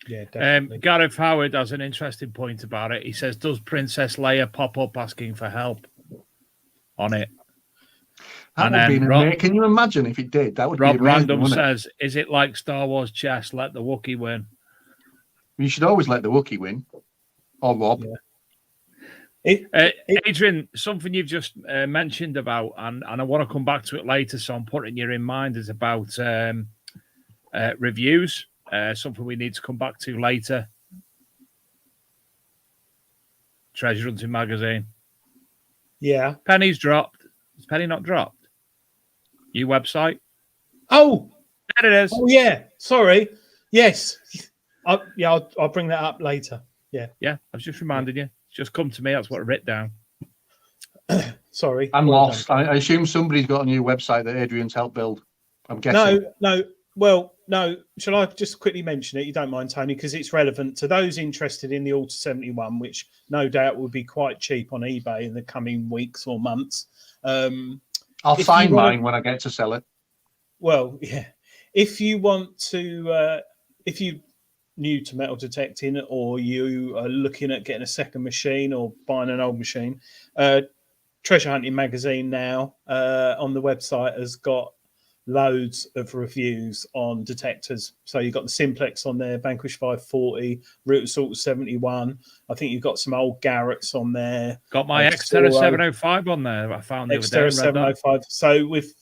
Yeah, definitely. Gareth Howard has an interesting point about it. He says, "Does Princess Leia pop up asking for help on it?" That And would be then amazing. Can you imagine if it did? That would Rob be amazing, Random wouldn't it? says, "Is it like Star Wars chess? Let the Wookiee win." You should always let the Wookiee win, or Rob. Yeah. Adrian, something you've just mentioned about, and I want to come back to it later, so I'm putting you in mind, is about reviews. Something we need to come back to later. Treasure Hunting Magazine. Yeah. Penny's dropped. Is Penny not dropped? New website. Oh, there it is. Oh, yeah. Sorry. Yes. I'll bring that up later. Yeah. Yeah. I was just reminding you. It's just come to me. That's what I wrote down. Sorry. I'm lost. I assume somebody's got a new website that Adrian's helped build. I'm guessing. No. Well, no. Shall I just quickly mention it? You don't mind, Tony, because it's relevant to those interested in the Alta 71, which no doubt will be quite cheap on eBay in the coming weeks or months. I'll find mine when I get to sell it. Well, yeah. If you want to, if you're new to metal detecting, or you are looking at getting a second machine or buying an old machine, Treasure Hunting Magazine now on the website has got loads of reviews on detectors. So you've got the Simplex on there, Vanquish 540, Rutus Alta 71. I think you've got some old Garretts on there. Got my Xterra 705 on there. I found the Xterra 705. So we've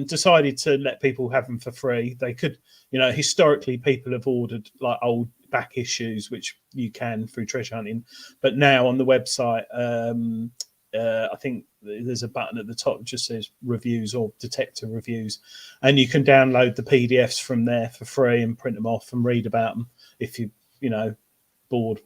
decided to let people have them for free. They could, historically people have ordered like old back issues, which you can through Treasure Hunting. But now on the website, I think there's a button at the top that just says reviews or detector reviews, and you can download the PDFs from there for free and print them off and read about them. If you bored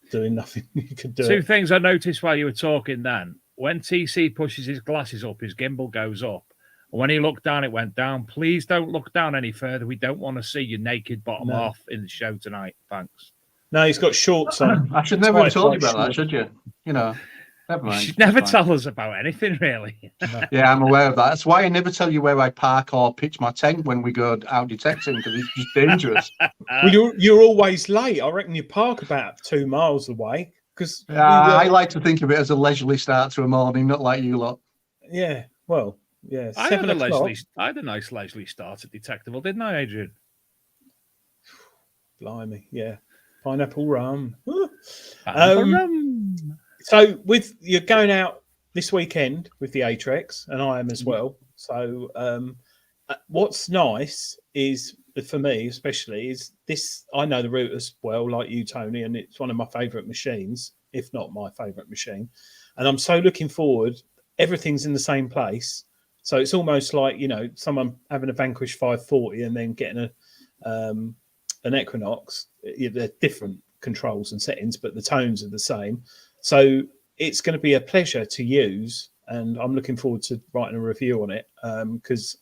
doing nothing, you could do it. Two things I noticed while you were talking then. When TC pushes his glasses up, his gimbal goes up. And when he looked down, it went down. Please don't look down any further. We don't want to see your naked bottom off in the show tonight. Thanks. No, he's got shorts on. I should never have told you about that, should you? Never mind. You should never tell us about anything, really. Yeah, I'm aware of that. That's why I never tell you where I park or pitch my tent when we go out detecting, because it's just dangerous. Well, you're always late. I reckon you park about 2 miles away. Because I like to think of it as a leisurely start to a morning, not like you lot. Yeah, well, yeah. I had a nice leisurely start at Detectable, didn't I, Adrian? Blimey, yeah. Pineapple rum. Pineapple rum. So you're going out this weekend with the Atrex, and I am as well. So what's nice is, for me especially, is this. I know the Rutus well, like you, Tony, and it's one of my favourite machines, if not my favourite machine. And I'm so looking forward. Everything's in the same place. So it's almost like, someone having a Vanquish 540 and then getting an Equinox. They're different controls and settings, but the tones are the same. So it's going to be a pleasure to use, and I'm looking forward to writing a review on it because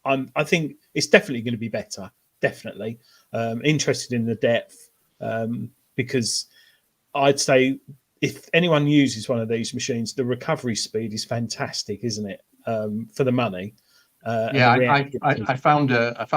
I think it's definitely going to be better. Definitely interested in the depth because I'd say if anyone uses one of these machines, the recovery speed is fantastic, isn't it? For the money. I found a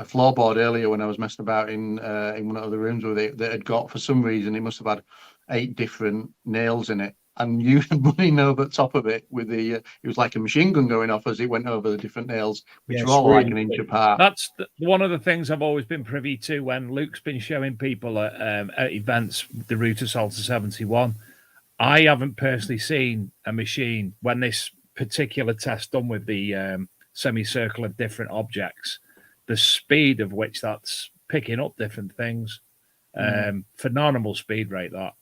floorboard earlier when I was messing about in one of the rooms with it that had got, for some reason, it must have had 8 different nails in it, and you running over the top of it with the it was like a machine gun going off as it went over the different nails, which were all really like an inch apart. That's one of the things I've always been privy to when Luke's been showing people at events, the Rutus Alta 71. I haven't personally seen a machine when this particular test done with the semicircle of different objects, the speed of which that's picking up different things. Phenomenal speed rate, that.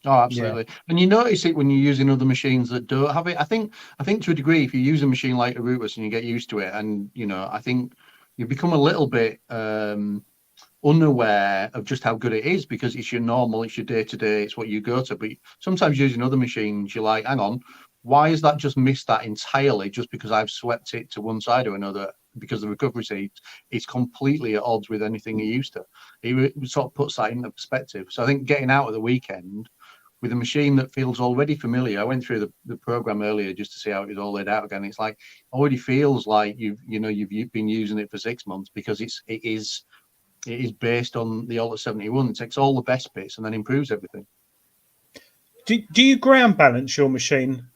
Oh, absolutely. Yeah. And you notice it when you're using other machines that don't have it. I think to a degree, if you use a machine like a Rutus and you get used to it, and I think you become a little bit unaware of just how good it is, because it's your normal, it's your day-to-day, it's what you go to. But sometimes using other machines, you're like, hang on, why has that just missed that entirely just because I've swept it to one side or another? Because the recovery speed is completely at odds with anything you're used to. It sort of puts that into perspective. So I think getting out at the weekend with a machine that feels already familiar. I went through the program earlier just to see how it was all laid out again. It's like already feels like you've been using it for 6 months, because it is based on the Alta 71. It takes all the best bits and then improves everything. Do you ground balance your machine,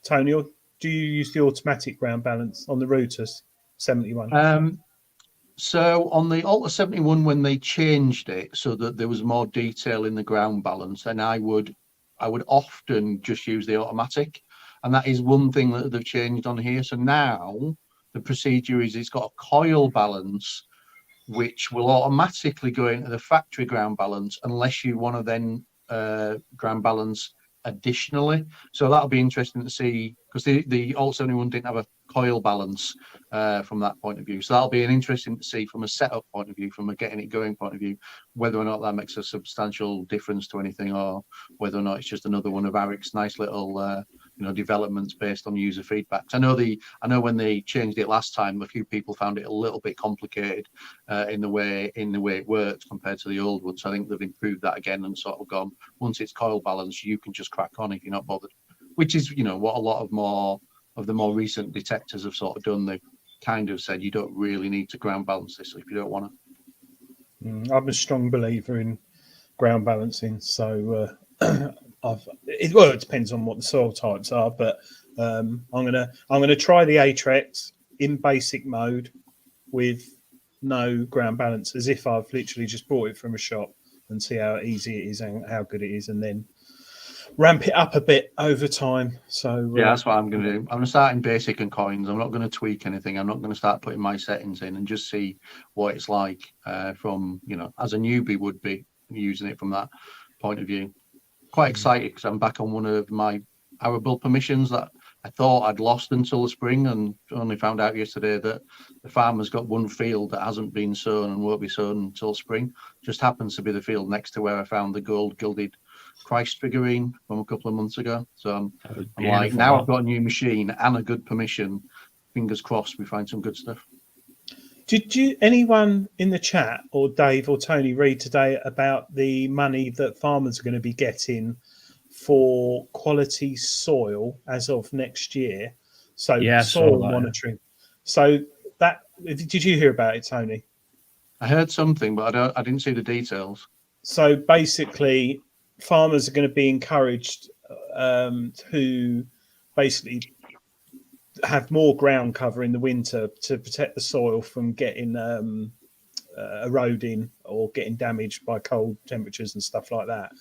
Tony, or do you use the automatic ground balance on the Rutus 71? So on the Alta 71, when they changed it so that there was more detail in the ground balance, then I would I would often just use the automatic, and that is one thing that they've changed on here. So now the procedure is it's got a coil balance, which will automatically go into the factory ground balance unless you want to then ground balance additionally. So that'll be interesting to see, because the Alt 71 didn't have a coil balance from that point of view. So that'll be an interesting to see from a setup point of view, from a getting it going point of view, whether or not that makes a substantial difference to anything, or whether or not it's just another one of Eric's nice little developments based on user feedback. I know when they changed it last time, a few people found it a little bit complicated in the way it works compared to the old one. So I think they've improved that again and sort of gone, once it's coil balanced, you can just crack on if you're not bothered. Which is, what a lot of the more recent detectors have sort of done. They've kind of said you don't really need to ground balance this if you don't want to. I'm a strong believer in ground balancing, so it depends on what the soil types are, but I'm gonna try the Atrex in basic mode with no ground balance, as if I've literally just bought it from a shop, and see how easy it is and how good it is, and then ramp it up a bit over time. So yeah, that's what I'm going to do. I'm going to start in basic and coins. I'm not going to tweak anything. I'm not going to start putting my settings in, and just see what it's like from, as a newbie would be using it from that point of view. Quite excited because I'm back on one of my arable permissions that I thought I'd lost until the spring, and only found out yesterday that the farmer's got one field that hasn't been sown and won't be sown until spring. Just happens to be the field next to where I found the gold gilded Christ figurine from a couple of months ago. So I'm like, now I've got a new machine and a good permission. Fingers crossed we find some good stuff. Did anyone in the chat, or Dave or Tony, read today about the money that farmers are going to be getting for quality soil as of next year? So Yeah, soil that, monitoring. So that, did you hear about it, Tony? I heard something, but I didn't see the details. So basically, farmers are going to be encouraged to basically have more ground cover in the winter to protect the soil from getting eroding or getting damaged by cold temperatures and stuff like that,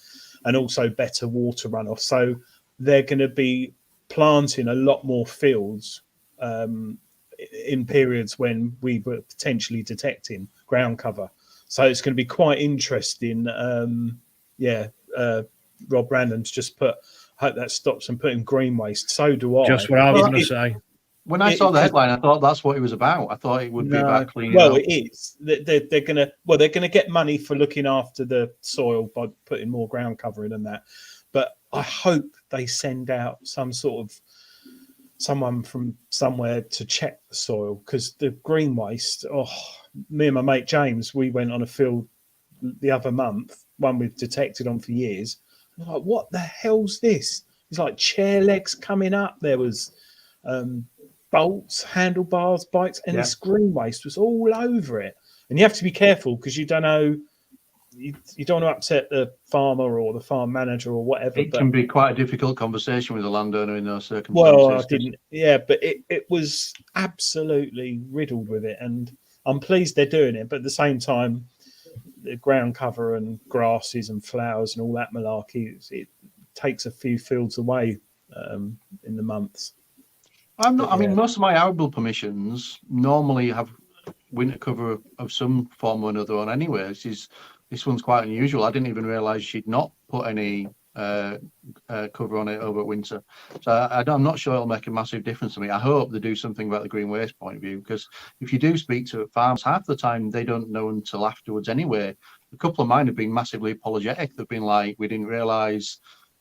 and also better water runoff. So they're going to be planting a lot more fields in periods when we were potentially detecting ground cover. So it's going to be quite interesting. Rob Brandon's just put, hope that stops them putting green waste. So do I. Just what I was going to say. When I saw the headline, I thought that's what it was about. I thought it would be about cleaning. Well, it is. They're gonna get money for looking after the soil by putting more ground cover in and that. But I hope they send out someone from somewhere to check the soil, because the green waste. Oh, me and my mate James, we went on a field the other month, one we've detected on for years. I'm like, what the hell's this? It's like chair legs coming up. There was bolts, handlebars, bikes, and this green waste was all over it. And you have to be careful, because you don't know, you don't want to upset the farmer or the farm manager or whatever. It can be quite a difficult conversation with the landowner in those circumstances. Well, I didn't, but it was absolutely riddled with it, and I'm pleased they're doing it. But at the same time, the ground cover and grasses and flowers and all that malarkey, it takes a few fields away in the months. Most of my arable permissions normally have winter cover of some form or another on anyway. This one's quite unusual. I didn't even realise she'd not put any cover on it over winter. So I'm not sure it'll make a massive difference to me. I hope they do something about the green waste point of view, because if you do speak to farms, half the time they don't know until afterwards anyway. A couple of mine have been massively apologetic. They've been like, we didn't realise,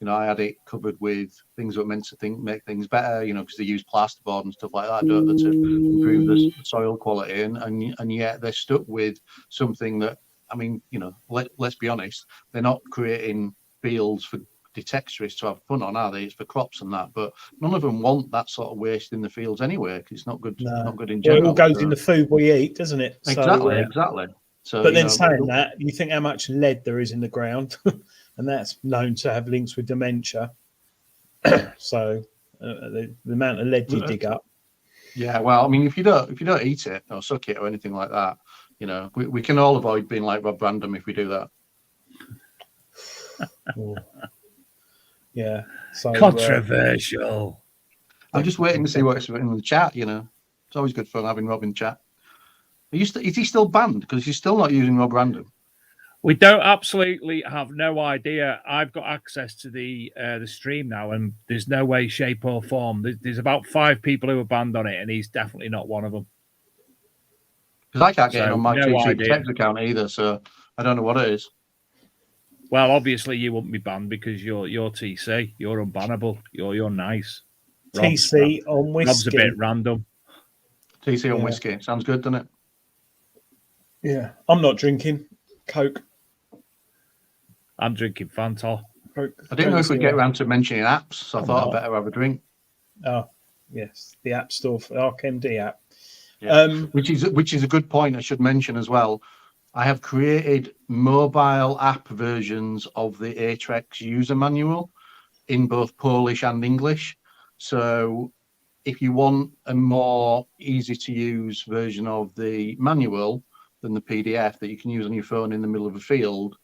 I had it covered with things that were meant to make things better, because they use plasterboard and stuff like that, don't they, to improve the soil quality, and yet they're stuck with something that, let's be honest, they're not creating fields for detectorists to have fun on, are they? It's for crops and that, but none of them want that sort of waste in the fields anyway, because it's not good. No. Not good in general. It all goes in the food we eat, doesn't it? Exactly. So, but then saying that, you think how much lead there is in the ground, and that's known to have links with dementia. So the amount of lead you dig up. Yeah, well, if you don't eat it or suck it or anything like that, we can all avoid being like Rob Brandon if we do that. Yeah. So Controversial. I'm just waiting to see what's in the chat. You know, it's always good fun having Rob in chat. Is he still banned? Because he's still not using Rob Random. We don't absolutely have no idea. I've got access to the stream now, and there's no way, shape, or form. There's about 5 people who are banned on it, and he's definitely not one of them. Because I can't get in So, on my no TC idea. Protect account either, so I don't know what it is. Well, obviously you wouldn't be banned because you're TC. You're unbannable. You're nice. TC on whiskey. Rob's a bit random. TC on whiskey. Sounds good, doesn't it? Yeah. I'm not drinking Coke. I'm drinking Fanta. I didn't know if we'd get around to mentioning apps, so I thought I'd better have a drink. Oh, yes. The App Store for ArkMD app. Yeah. Which is a good point I should mention as well. I have created mobile app versions of the Atrex user manual in both Polish and English. So if you want a more easy to use version of the manual than the PDF that you can use on your phone in the middle of a field,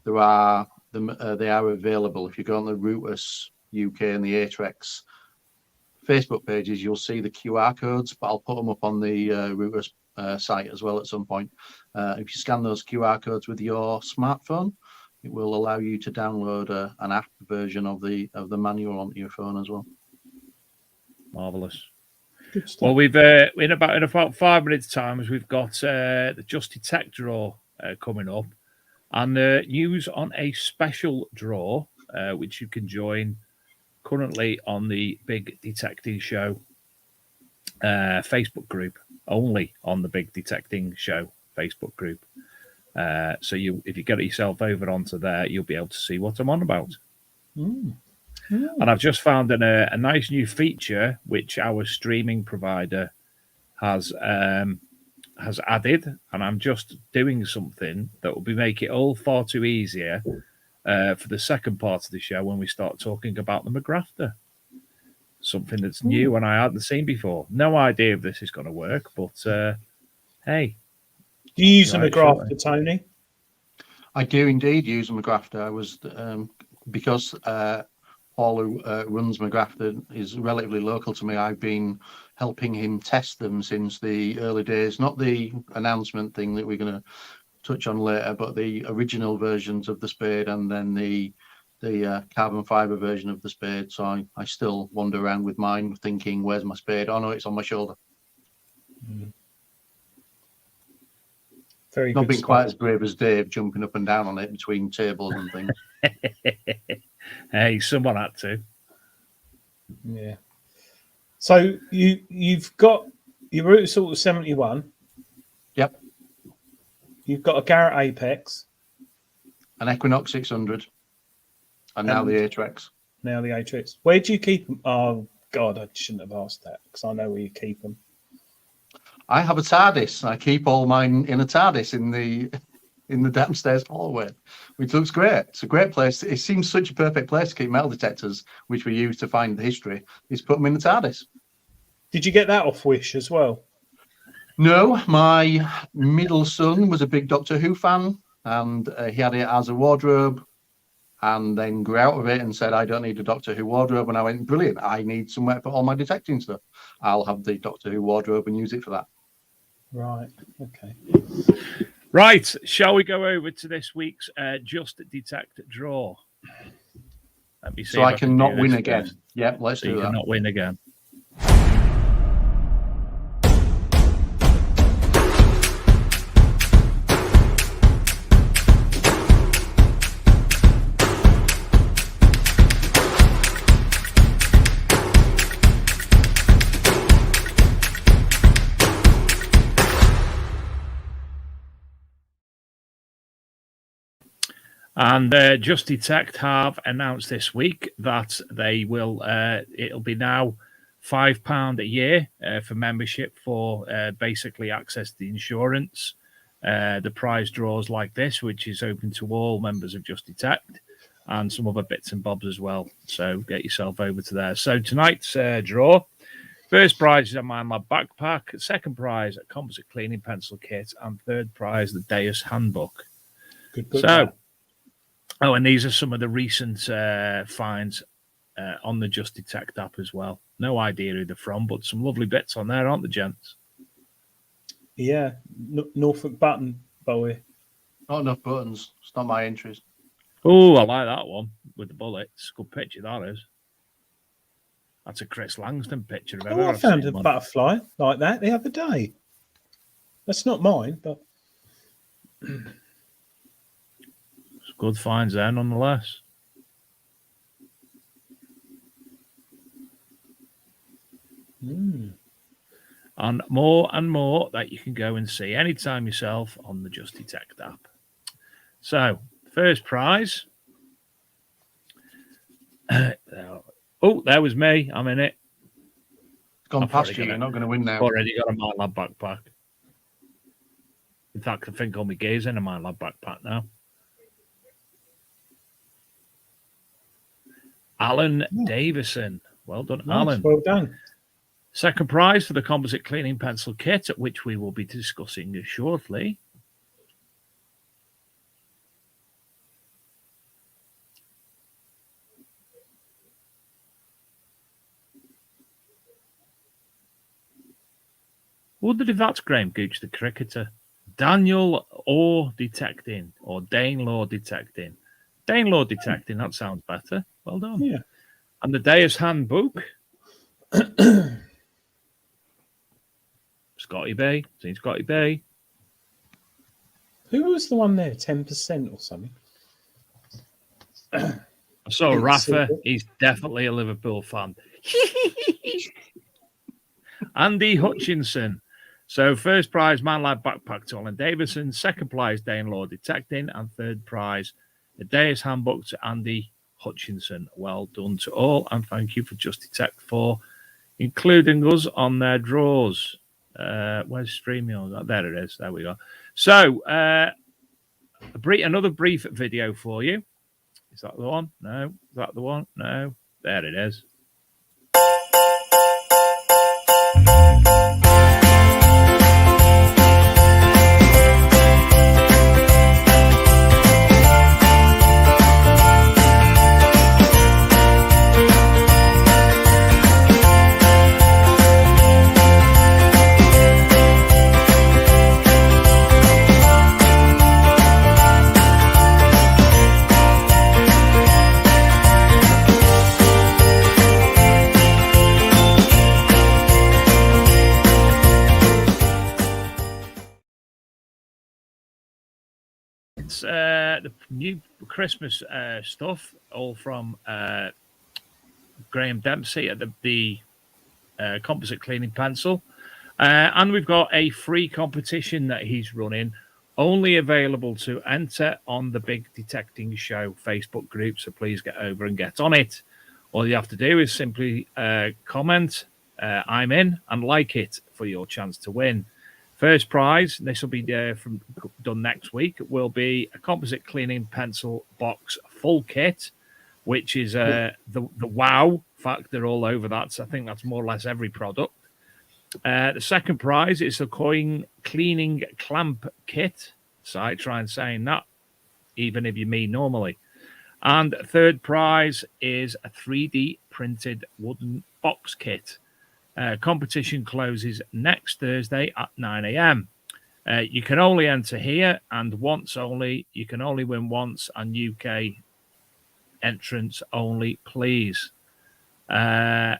they are available. If you go on the Rutus UK and the Atrex Facebook pages, you'll see the QR codes, but I'll put them up on the Rutus site as well at some point. If you scan those QR codes with your smartphone, it will allow you to download an app version of the manual onto your phone as well. Marvelous. Well, we've in about 5 minutes' time, we've got the Just Detect draw coming up, and news on a special draw which you can join currently on the Big Detecting Show Facebook group, only on the Big Detecting Show Facebook group. So if you get yourself over onto there, you'll be able to see what I'm on about. And I've just found a nice new feature which our streaming provider has added, and I'm just doing something that will make it all far too easier for the second part of the show when we start talking about the McGrafter. Something that's new and I hadn't seen before. No idea if this is going to work, but hey. Do you use a McGrafter, Tony? I do indeed use a McGrafter. I was because Paul, who runs McGrafter, is relatively local to me. I've been helping him test them since the early days, not the announcement thing that we're going to touch on later, but the original versions of the Spade and then the carbon fiber version of the Spade. So I still wander around with mine thinking, where's my Spade? Oh no, it's on my shoulder. Very not good being stuff. quite as brave as Dave, jumping up and down on it between tables and things. Hey, someone had to. Yeah. So you've got your Rutus Sort of 71. Yep. You've got a Garrett Apex. An Equinox 600. And now the Atrex. Now the Atrex. Where do you keep them? Oh, God, I shouldn't have asked that because I know where you keep them. I have a TARDIS. I keep all mine in a TARDIS in the downstairs hallway, which looks great. It's a great place. It seems such a perfect place to keep metal detectors, which we use to find the history, is put them in the TARDIS. Did you get that off Wish as well? No, my middle son was a big Doctor Who fan, and he had it as a wardrobe, and then grew out of it and said, I don't need a Doctor Who wardrobe. And I went, brilliant. I need somewhere to put all my detecting stuff. I'll have the Doctor Who wardrobe and use it for that. Right. Okay. Right. Shall we go over to this week's Just Detect draw? Let me see. So I can not win again. Yeah, let's do that. You cannot win again. And Just Detect have announced this week that they will. It'll be now £5 a year for membership for basically access to the insurance, the prize draws like this, which is open to all members of Just Detect, and some other bits and bobs as well. So get yourself over to there. So tonight's draw. First prize is a Mind Lab backpack. Second prize, a composite cleaning pencil kit, and third prize, the Deus handbook. Good. So. Oh, and these are some of the recent finds on the Just Detect app as well. No idea who they're from, but some lovely bits on there, aren't the gents? Yeah, Norfolk Button Bowie. Not enough buttons. It's not my interest. Oh, I like that one with the bullets. Good picture, that is. That's a Chris Langston picture. If ever I I've found seen a one. butterfly like that the other day. That's not mine, but It's good finds there, nonetheless. And more that you can go and see anytime yourself on the Just Detect app. So, first prize. Oh, there was me. I'm in it. It's gone I've past already you. got You're it. not going to win now. Already got a My Lab backpack. In fact, I think all my gear's in a My Lab backpack now. Alan Davison. Well done, nice, Alan. well done. Second prize for the composite cleaning pencil kit, which we will be discussing shortly. Wondered if that's Graham Gooch, the cricketer. Daniel Orr Detecting, or Dane Law Detecting. Dane Law Detecting, that sounds better. Well done. Yeah. And the Deus Handbook. Scotty B. Seen Scotty B. Who was the one there? 10% or something? I saw Didn't see Rafa. it. He's definitely a Liverpool fan. Andy Hutchinson. So first prize, Man Lab Backpack to Alan Davison. Second prize, Dane Law Detecting. And third prize, the Deus Handbook to Andy Hutchinson. Well done to all. And thank you for Just Detect for including us on their draws. Where's StreamYard? There it is. There we go. So another brief video for you. Is that the one? No. Is that the one? No. There it is. It's the new Christmas stuff, all from Graham Dempsey at the composite cleaning pencil. And we've got a free competition that he's running, only available to enter on the Big Detecting Show Facebook group. So please get over and get on it. All you have to do is simply comment, I'm in, and like it for your chance to win. First prize, this will be done next week, will be a composite cleaning pencil box full kit, which is the wow factor all over that. So I think that's more or less every product. The second prize is a coin cleaning clamp kit. So I try and say that, even if you mean normally. And third prize is a 3D printed wooden box kit. Competition closes next Thursday at 9 a.m. You can only enter here and once only. You can only win once and UK entrance only, please. And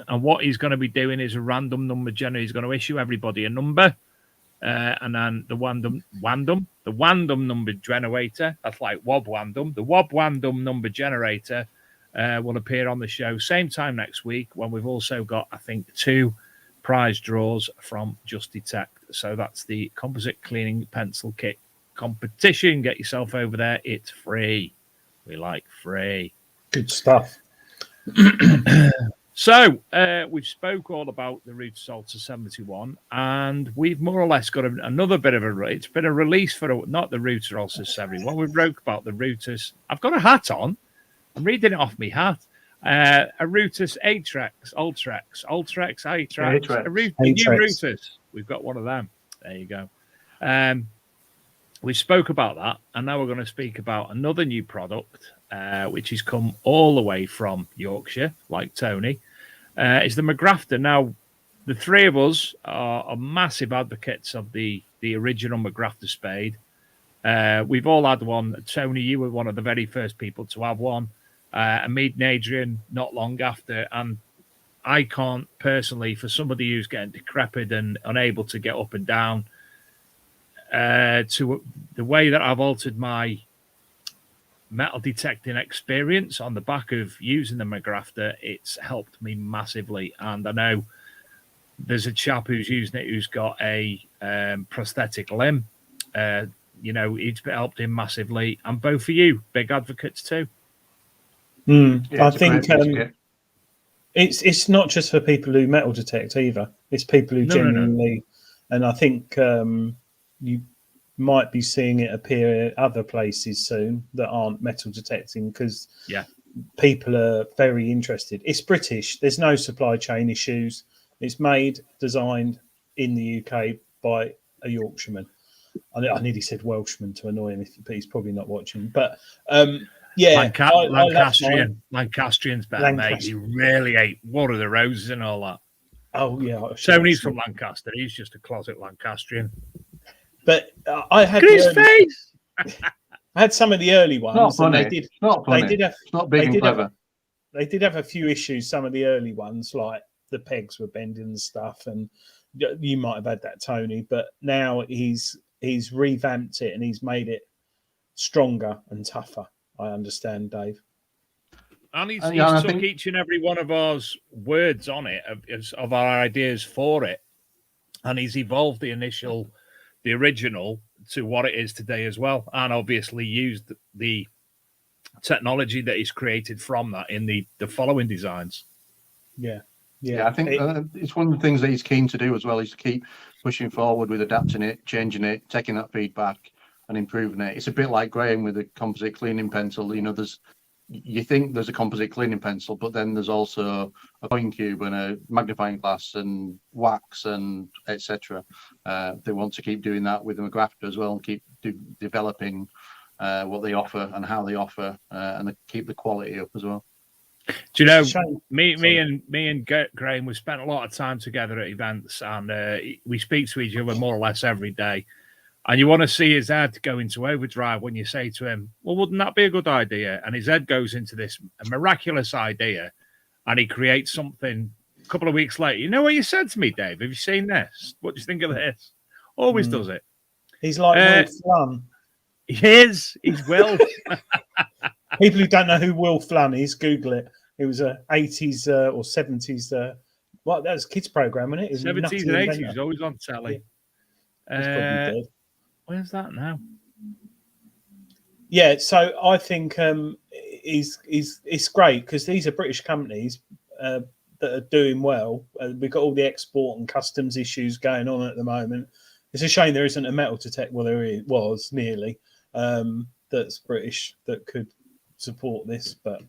what he's going to be doing is a random number generator. He's going to issue everybody a number. And then the Wandom number generator, that's like Wob Wandom. The Wob Wandom number generator will appear on the show same time next week, when we've also got, I think, 2 prize draws from Just Detect. So that's the composite cleaning pencil kit competition. Get yourself over there. It's free. We like free. Good stuff. So we've spoke all about the Rutus Ultra 71, and we've more or less got another bit of it's been a release for not the Rutus Ultra 71. We wrote about the Rutus. I've got a hat on. I'm reading it off my hat. A Rutus Atrex, Ultrex, a new Rutus. We've got one of them. There you go. we spoke about that, and now we're going to speak about another new product, which has come all the way from Yorkshire, like Tony. It's the McGrafter. Now, the three of us are massive advocates of the original McGrafter spade. We've all had one. Tony, you were one of the very first people to have one. Me and Adrian not long after. And I can't personally, for somebody who's getting decrepit and unable to get up and down, to the way that I've altered my metal detecting experience on the back of using the McGrafter, it's helped me massively. And I know there's a chap who's using it who's got a prosthetic limb. It's helped him massively. And both of you, big advocates too. I think it's not just for people who metal detect either. It's people who genuinely, and I think you might be seeing it appear other places soon that aren't metal detecting because people are very interested. It's British. There's no supply chain issues. It's made, designed in the UK by a Yorkshireman. I nearly said Welshman to annoy him, but he's probably not watching. But Lancastrian's better, mate. He really ate War of the Roses and all that. Oh yeah, Tony's from Lancaster. He's just a closet Lancastrian. But I had his face. I had some of the early ones. Not funny. And it's not funny. It's not big and clever. They did have a few issues. Some of the early ones, like the pegs were bending and stuff, and you might have had that, Tony. But now he's revamped it and he's made it stronger and tougher. I understand, Dave. And he's took each and every one of our words on it, of our ideas for it, and he's evolved the original to what it is today as well, and obviously used the technology that he's created from that in the following designs. Yeah, I think it's one of the things that he's keen to do as well, is to keep pushing forward with adapting it, changing it, taking that feedback and improving it. It's a bit like Graham with the composite cleaning pencil. You think there's a composite cleaning pencil, but then there's also a coin cube and a magnifying glass and wax and etc. They want to keep doing that with the McGrafter as well, and keep developing what they offer and how they offer, and they keep the quality up as well. Do you know, me and Graham, we spent a lot of time together at events, and we speak to each other more or less every day. And you want to see his head go into overdrive when you say to him, well, wouldn't that be a good idea? And his head goes into this miraculous idea, and he creates something a couple of weeks later. You know what you said to me, Dave? Have you seen this? What do you think of this? Always does it. He's like Will Flunn. He is. He's Will. People who don't know who Will Flunn is, Google it. It was a 80s or 70s. That was a kids program, wasn't it? 70s and 80s. He was always on telly. Yeah. He's probably dead. Where's that now? Yeah, so I think it's great because these are British companies that are doing well. We've got all the export and customs issues going on at the moment. It's a shame there isn't a metal detector. Well, there was nearly that's British that could support this, but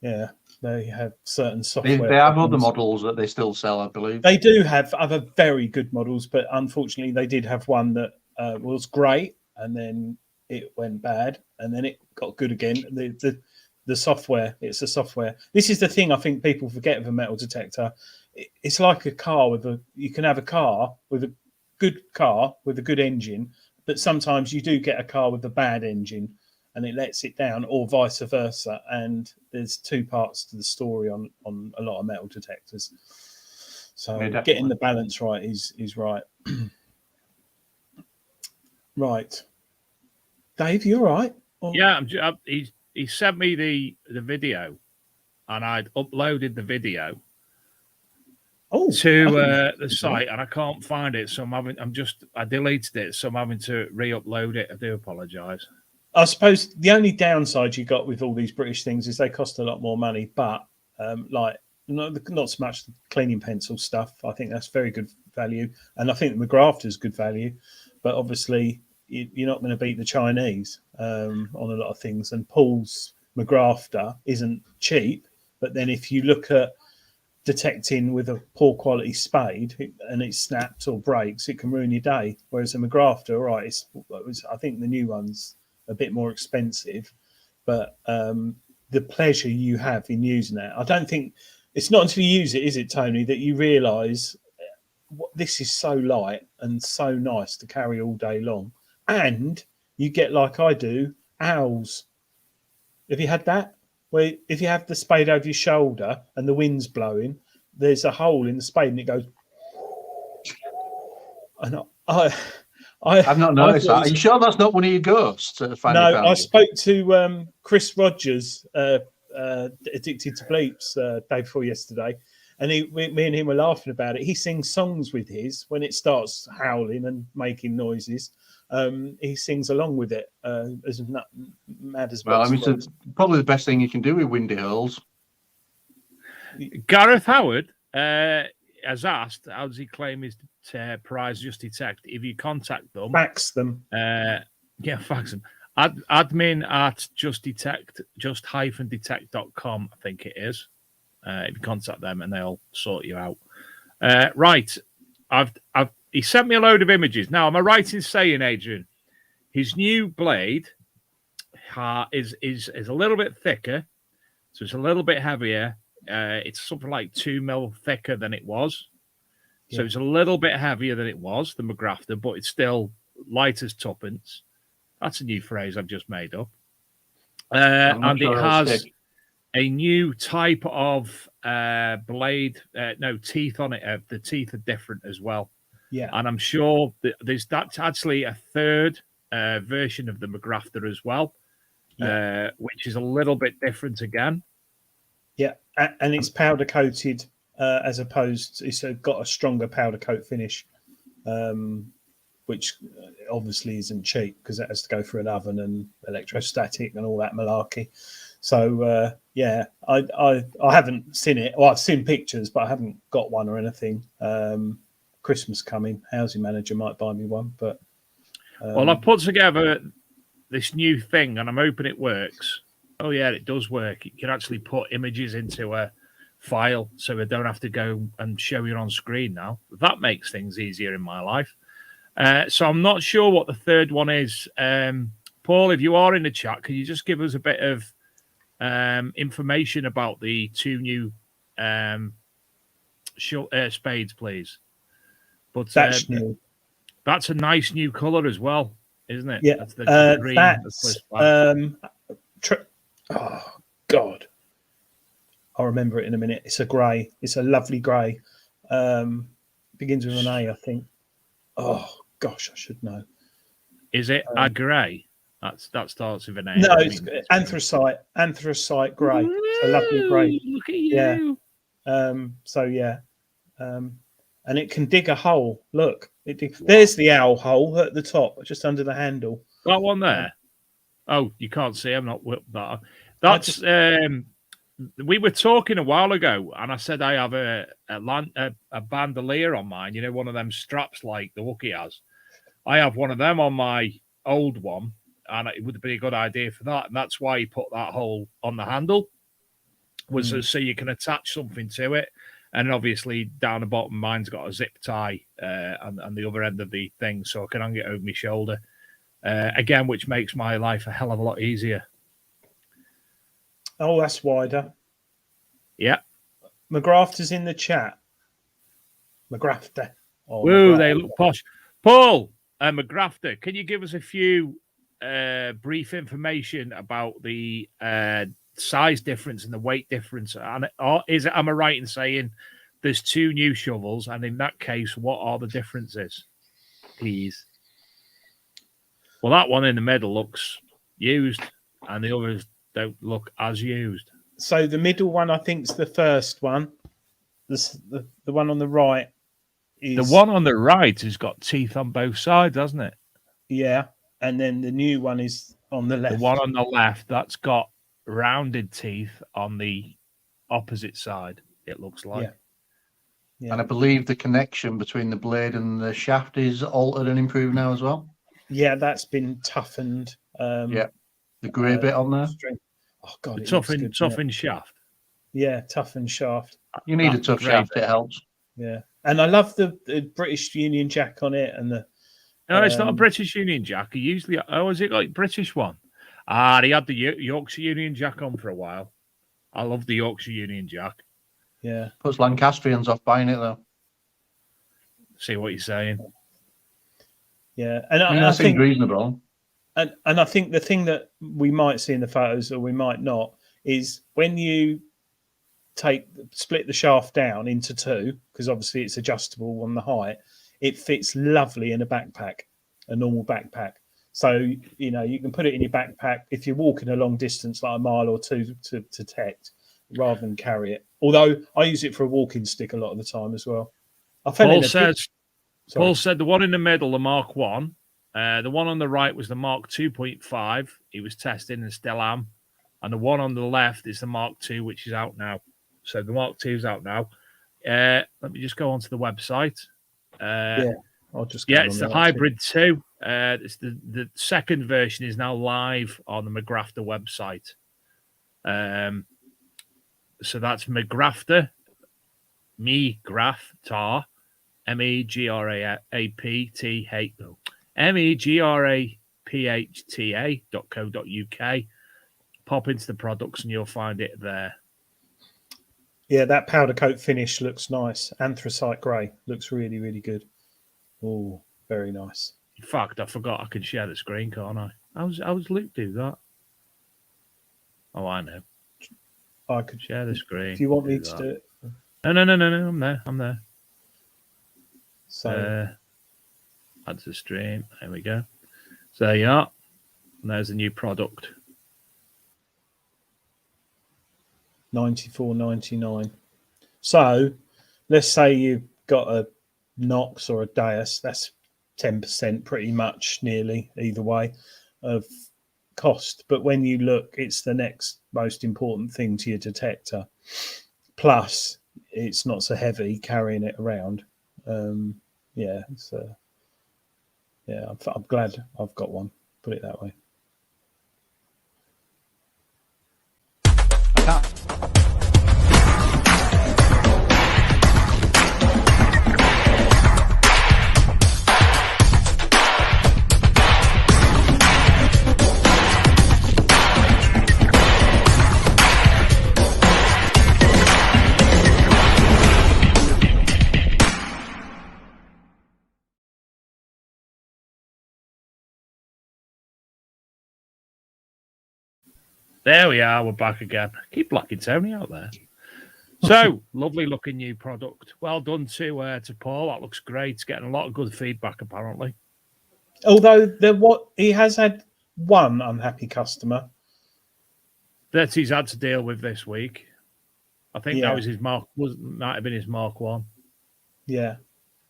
yeah, they have certain software. They have other models that they still sell, I believe. They do have other very good models, but unfortunately, they did have one that was great, and then it went bad, and then it got good again. The software, it's a software. This is the thing I think people forget of a metal detector. It's like a car you can have a car with a good engine, but sometimes you do get a car with a bad engine and it lets it down, or vice versa. And there's two parts to the story on a lot of metal detectors. So getting the balance right is right. Right, Dave, you all right? Yeah, he sent me the video, and I'd uploaded the video to the site, and I can't find it. So I deleted it, so I'm having to re-upload it. I do apologise. I suppose the only downside you got with all these British things is they cost a lot more money, but not so much the cleaning pencil stuff. I think that's very good value, and I think the McGrafter is good value. But obviously, you're not going to beat the Chinese on a lot of things. And Paul's McGrafter isn't cheap. But then if you look at detecting with a poor quality spade and it snaps or breaks, it can ruin your day. Whereas a McGrafter, all right, I think the new one's a bit more expensive, but the pleasure you have in using it, I don't think it's not until you use it, is it, Tony, that you realise this is so light and so nice to carry all day long. And you get, like I do, owls. Have you had that? Where if you have the spade over your shoulder and the wind's blowing, there's a hole in the spade and it goes. And I've not noticed that. Are you sure that's not one of your ghosts? No, I spoke to Chris Rogers, Addicted to Bleeps, day before yesterday, and me and him were laughing about it. He sings songs with his when it starts howling and making noises. He sings along with it as mad as well. I mean, it's probably the best thing you can do with windy holes. Gareth Howard has asked, how does he claim his prize Just Detect? If you contact them, fax them. Fax them. Admin at just-detect.com, I think it is. If you contact them and they'll sort you out. Right. He sent me a load of images. Now, am I right in saying, Adrian, his new blade is a little bit thicker, so it's a little bit heavier. It's something like 2 mil thicker than it was. So it's a little bit heavier than it was, the McGrafter, but it's still light as tuppence. That's a new phrase I've just made up. And it has a new type of blade, teeth on it. The teeth are different as well. Yeah. And I'm sure that's actually a third version of the McGrafter as well, which is a little bit different again. Yeah, and it's powder coated as opposed to, it's got a stronger powder coat finish, which obviously isn't cheap because it has to go through an oven and electrostatic and all that malarkey. So I haven't seen it. Well, I've seen pictures, but I haven't got one or anything. Christmas coming, housing manager might buy me one, but well, I put together this new thing and I'm hoping it works. Oh yeah, it does work. You can actually put images into a file so I don't have to go and show you on screen now. That makes things easier in my life. So I'm not sure what the third one is. Paul, if you are in the chat, can you just give us a bit of information about the two new spades, please? But that's new. That's a nice new colour as well, isn't it? Yeah, that's the green. Oh God, I'll remember it in a minute. It's a grey. It's a lovely grey. Begins with an A, I think. Oh gosh, I should know. Is it a grey? That starts with an A. No, it's anthracite grey. It's a lovely grey. Look at you. Yeah. And it can dig a hole. Look, there's the owl hole at the top, just under the handle. That one there. Oh, you can't see. I'm not whipped that. That's we were talking a while ago, and I said I have a bandolier on mine. You know, one of them straps like the Wookiee has. I have one of them on my old one, and it would be a good idea for that. And that's why he put that hole on the handle, was so you can attach something to it. And obviously down the bottom, mine's got a zip tie and the other end of the thing, so I can hang it over my shoulder. Again, which makes my life a hell of a lot easier. Oh, that's wider. Yeah. McGrafter's in the chat. McGrafter. Oh, woo, McGrafter. They look posh. Paul, McGrafter, can you give us a few brief information about the size difference and the weight difference? And am I right in saying there's two new shovels? And in that case, what are the differences, please? Well, that one in the middle looks used, and the others don't look as used. So the middle one, I think, is the first one. The one on the right is the one on the right has got teeth on both sides, hasn't it? Yeah, and then the new one is on the left. The one on the left, that's got rounded teeth on the opposite side. It looks like. Yeah. And I believe the connection between the blade and the shaft is altered and improved now as well. Yeah, that's been toughened. The grey bit on there. Oh God, the toughened shaft. Yeah, toughened shaft. You need a That's tough great. shaft, it helps. Yeah, and I love the British Union Jack on it, and the No, it's not a British Union Jack. He usually, is it like British one? He had the Yorkshire Union Jack on for a while. I love the Yorkshire Union Jack. yeah. Puts Lancastrians off buying it though. See what you're saying. Yeah, and I mean, I that seems think, reasonable. and I think the thing that we might see in the photos, or we might not, is when you split the shaft down into two, because obviously it's adjustable on the height. It fits lovely in a backpack, a normal backpack. So you know you can put it in your backpack if you're walking a long distance, like a mile or two, to detect, rather than carry it. Although I use it for a walking stick a lot of the time as well. Paul said the one in the middle, the Mark 1. The one on the right was the Mark 2.5. He was testing and still am. And the one on the left is the Mark 2, which is out now. So the Mark 2 is out now. Let me just go onto the website. I'll just it's the Hybrid 2. It's the second version is now live on the McGrafter website. So that's McGrafter, McGrafter, megraphta.co.uk. Pop into the products and you'll find it there. Yeah, that powder coat finish looks nice. Anthracite grey looks really, really good. Oh, very nice. In fact, I forgot I can share the screen, can't I? How was Luke do that? Oh, I know. I could share the screen. If you want me to do it. No. I'm there. So add to stream. There we go. So there you are. And there's a new product. $94.99. So let's say you've got a Knox or a Deus. That's 10%, pretty much, nearly either way, of cost. But when you look, it's the next most important thing to your detector. Plus, it's not so heavy carrying it around. I'm glad I've got one. Put it that way. There we are. We're back again. Keep blocking Tony out there. So lovely looking new product. Well done to Paul. That looks great. It's getting a lot of good feedback apparently. Although he has had one unhappy customer that he's had to deal with this week. I think that was his might have been his Mark 1. Yeah,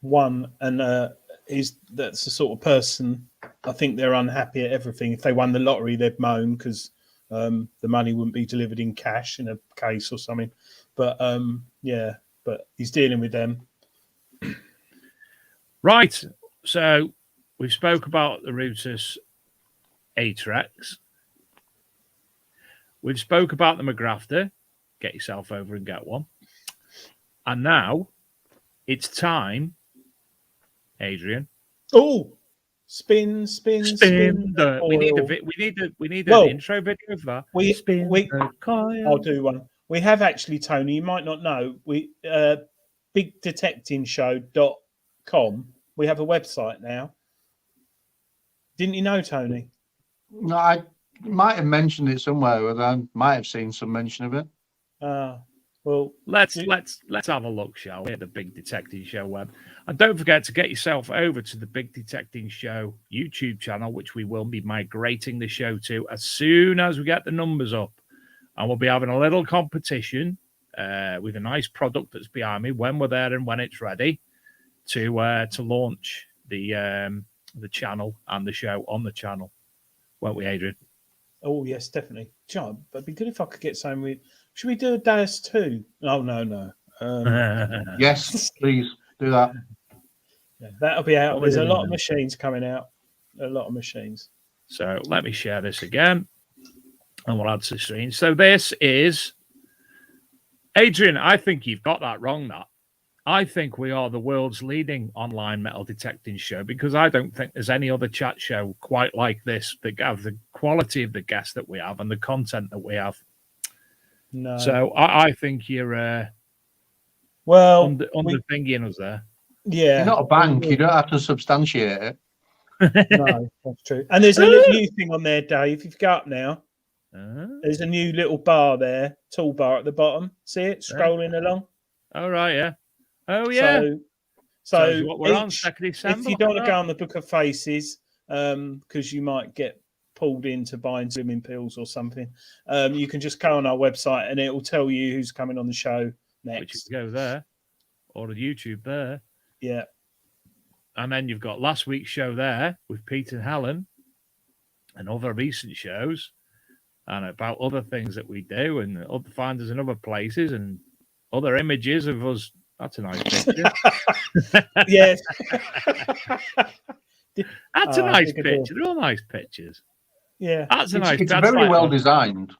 one, and that's the sort of person. I think they're unhappy at everything. If they won the lottery, they'd moan because the money wouldn't be delivered in cash in a case or something. But but he's dealing with them. Right. So we spoke about the Rutus Atrex. We've spoke about the McGrafter. Get yourself over and get one. And now it's time, Adrian. Oh, spin. We need an intro video for that. I'll do one. We have actually, Tony, you might not know, we bigdetectingshow.com. We have a website now. Didn't you know, Tony? No, I might have mentioned it somewhere, or I might have seen some mention of it. Well, let's have a look, shall we, at the Big Detecting Show web. And don't forget to get yourself over to the Big Detecting Show YouTube channel, which we will be migrating the show to as soon as we get the numbers up. And we'll be having a little competition with a nice product that's behind me when we're there and when it's ready to launch the channel and the show on the channel. Won't we, Adrian? Oh, yes, definitely. John, it'd be good if I could get something with... Should we do a Deus 2? Oh, no. Yes, please do that. Yeah, that'll be out. There's a lot of machines coming out. A lot of machines. So let me share this again. And we'll add to the screen. So this is Adrian, I think you've got that wrong. That I think we are the world's leading online metal detecting show because I don't think there's any other chat show quite like this that have the quality of the guests that we have and the content that we have. No. So I think you're Well, under thinking us there. yeah. You're not a bank. You don't have to substantiate it. No, that's true. And there's a little new thing on there, Dave. If you go up now, there's a new little bar there, toolbar at the bottom. See it scrolling along? All right, yeah. Oh, yeah. So what we're on, 2nd December. If you don't want to go on the Book of Faces, because you might get pulled into buying swimming pills or something, you can just go on our website and it will tell you who's coming on the show next. Which you can go there or the YouTube there. Yeah. And then you've got last week's show there with Pete and Helen and other recent shows and about other things that we do and find us in other places and other images of us. That's a nice picture. Yes. That's a nice picture. They're all nice pictures. Yeah. That's a nice It's very well designed.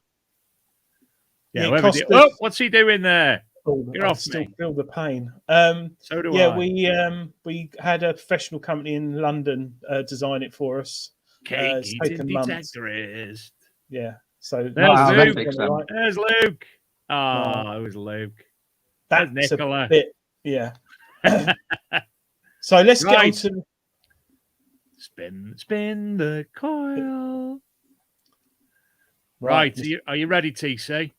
Yeah. Yeah, what's he doing there? You're off still me. feel the pain. So do yeah, I. we had a professional company in London design it for us. Cake eating months. detectorist. Yeah. So There's Luke. Luke. There's Luke. Oh, it was Luke. That's Nicola. a bit, yeah. So let's get on to spin the coil. Right. Are you ready, TC?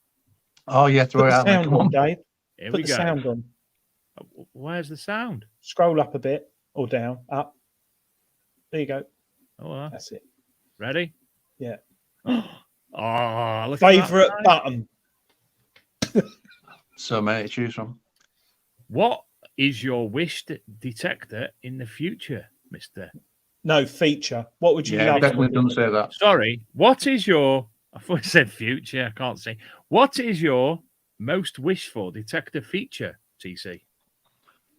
Oh, yeah, throw Put it the out. Mate. sound Come on, on. Dave. Here Put we the go. sound on. Where's the sound? Scroll up a bit or down, up. There you go. Oh, that's it. Ready? Yeah. Oh, look Favorite at that button. So many to choose from. What is your wish detector in the future, Mister? No, feature. What would you Yeah, love? definitely doesn't say that. Sorry. What is your? I thought it said future. I can't see. What is your most wished for detector feature, TC?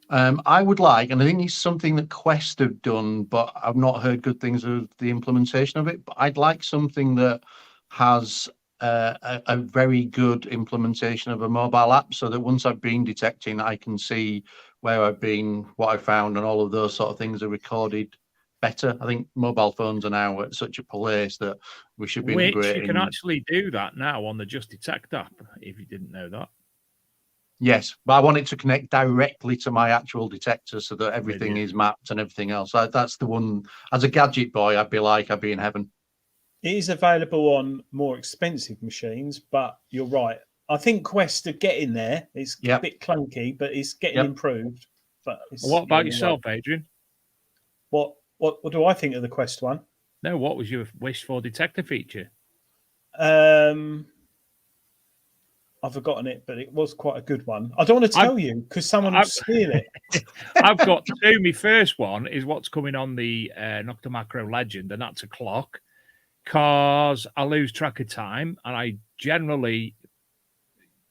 I would like, and I think it's something that Quest have done, but I've not heard good things of the implementation of it. But I'd like something that has a very good implementation of a mobile app, so that once I've been detecting, I can see where I've been, what I found, and all of those sort of things are recorded better. I think mobile phones are now at such a place that we should be integrating. You can actually do that now on the Just Detect app, if you didn't know that. Yes, but I want it to connect directly to my actual detector so that everything is mapped and everything else. That's the one. As a gadget boy, I'd be in heaven. It is available on more expensive machines, but you're right. I think Quest are getting there. It's a bit clunky, but it's getting improved. But what about yourself, Adrian? What do I think of the Quest one? No, what was your wish for detector feature? I've forgotten it, but it was quite a good one. I don't want to tell you because someone will steal it. I've got two. My first one is what's coming on the Nocta Macro Legend, and that's a clock. Because I lose track of time, and I generally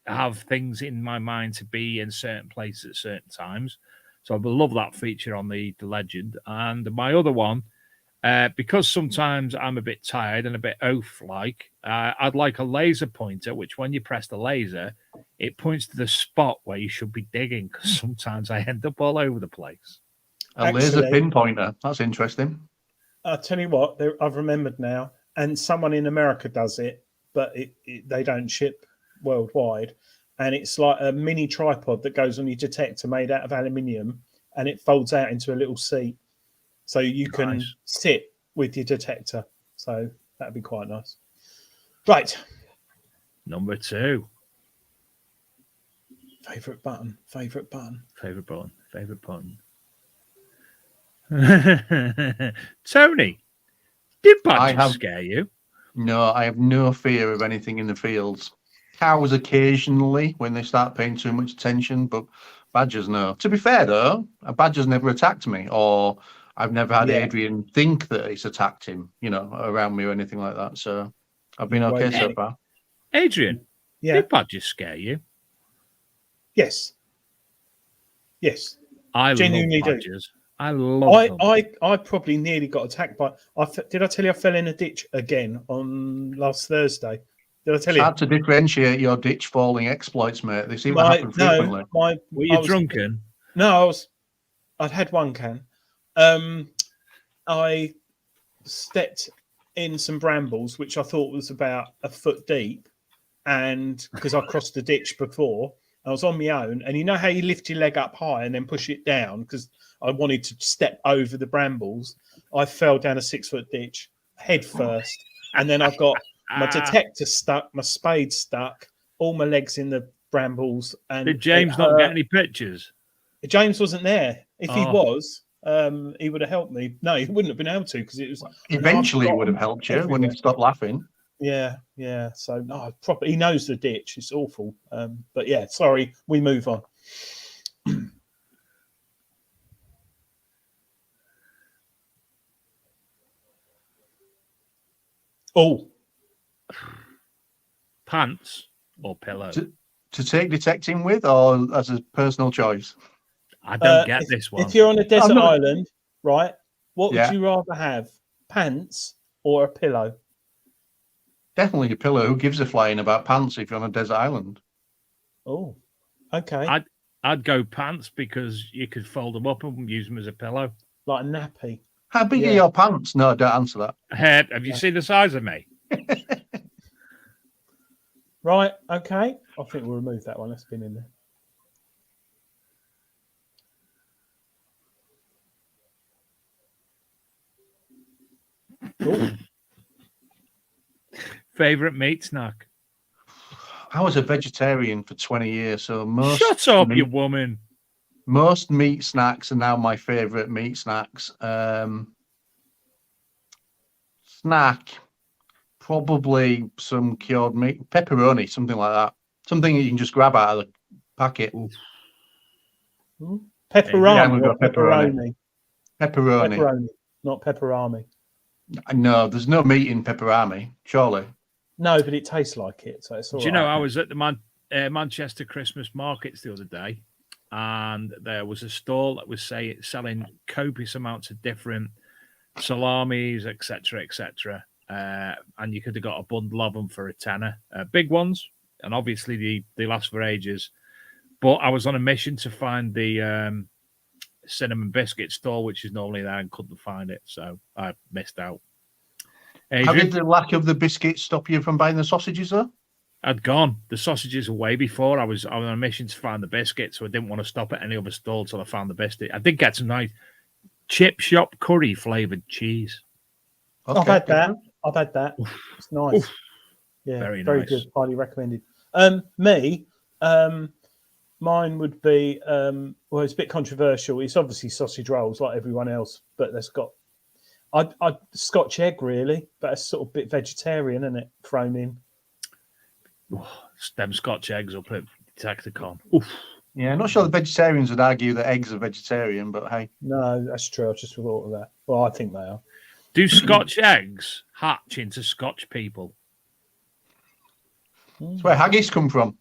have things in my mind to be in certain places at certain times. So I would love that feature on the Legend. And my other one, because sometimes I'm a bit tired and a bit oaf-like, I'd like a laser pointer, which when you press the laser, it points to the spot where you should be digging, because sometimes I end up all over the place. Laser pinpointer. That's interesting. I'll tell you what, I've remembered now, and someone in America does it, but they don't ship worldwide. And it's like a mini tripod that goes on your detector made out of aluminium, and it folds out into a little seat. So you can sit with your detector. So that'd be quite nice. Right. Number 2. Favorite button. Tony, did badgers scare you? No, I have no fear of anything in the fields. Cows occasionally when they start paying too much attention, but badgers, no. To be fair, though, a badger's never attacked me, or I've never had Adrian think that it's attacked him, around me or anything like that. So I've been okay so far. Adrian, did badgers scare you? Yes. I genuinely love badgers. I love them. I probably nearly got attacked by. Did I tell you I fell in a ditch again on last Thursday? Did I tell It's you? hard to differentiate your ditch falling exploits, mate. They seem to happen frequently. Were you drunken? No, I'd had one can. I stepped in some brambles, which I thought was about a foot deep, and because I crossed the ditch before, I was on my own. And you know how you lift your leg up high and then push it down because I wanted to step over the brambles. I fell down a 6-foot ditch head first, and then I got my detector stuck, my spade stuck, all my legs in the brambles. And did James not get any pictures? James wasn't there. If he was, he would have helped me. No, he wouldn't have been able to because it was. Eventually, it would have helped you when you stopped laughing. Yeah. So no, proper. He knows the ditch. It's awful. But yeah, sorry. We move on. Oh, pants or pillow? To take detecting with, or as a personal choice? I don't get this one. If you're on a desert island, right? What would Yeah. you rather have, pants or a pillow? Definitely a pillow. Who gives a flying about pants if you're on a desert island? Oh, okay. I'd go pants because you could fold them up and use them as a pillow. Like a nappy. How big are your pants? No, don't answer that. Have you seen the size of me? Right, okay. I think we'll remove that one. That's been in there. Ooh. Favorite meat snack? I was a vegetarian for 20 years, so most Shut up, you woman. Most meat snacks are now my favorite meat snacks. Snack, probably some cured meat, pepperoni, something like that. Something you can just grab out of the packet. Pepperoni, Yeah, or pepperoni. Pepperoni. Not pepperami. No, there's no meat in pepperami, surely. No, but it tastes like it, so it's all Do you know, I was at the Manchester Christmas markets the other day, and there was a stall that was selling copious amounts of different salamis, etc., and you could have got a bundle of them for a tenner. Big ones, and obviously they last for ages. But I was on a mission to find the cinnamon biscuit stall, which is normally there, and couldn't find it, so I missed out. Adrian? How did the lack of the biscuits stop you from buying the sausages, though? I'd gone. The sausages were way before. I was on a mission to find the biscuit, so I didn't want to stop at any other stall till I found the biscuit. I did get some nice chip shop curry flavoured cheese. Okay. I've had that. It's nice. Oof. Yeah, Very very nice. good. Highly recommended. Mine would be well, it's a bit controversial. It's obviously sausage rolls like everyone else, but that's got I'd Scotch egg really, but it's sort of a bit vegetarian, isn't it? Thrown in. Them Scotch eggs up at Detecticon. Yeah, not sure the vegetarians would argue that eggs are vegetarian, but hey. No, that's true. I just thought of that. Well, I think they are. Do Scotch eggs hatch into Scotch people? That's where haggis come from.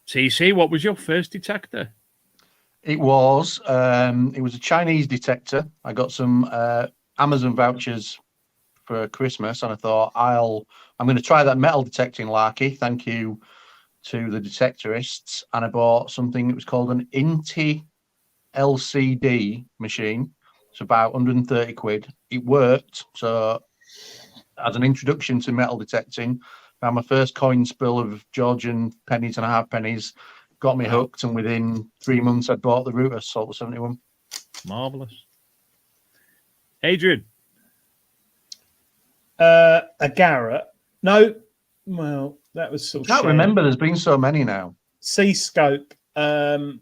TC, what was your first detector? It was a Chinese detector. I got some Amazon vouchers for Christmas, and I thought I'm going to try that metal detecting larky. Thank you to the detectorists, and I bought something that was called an Inti LCD machine. It's about 130 quid. It worked. So, as an introduction to metal detecting, found my first coin spill of Georgian pennies and half pennies. Got me hooked, and within 3 months, I bought the Rutus Salt 71. Marvelous. Adrian? A Garrett. No, well, that was sort of. I can't remember. There's been so many now. C-scope, but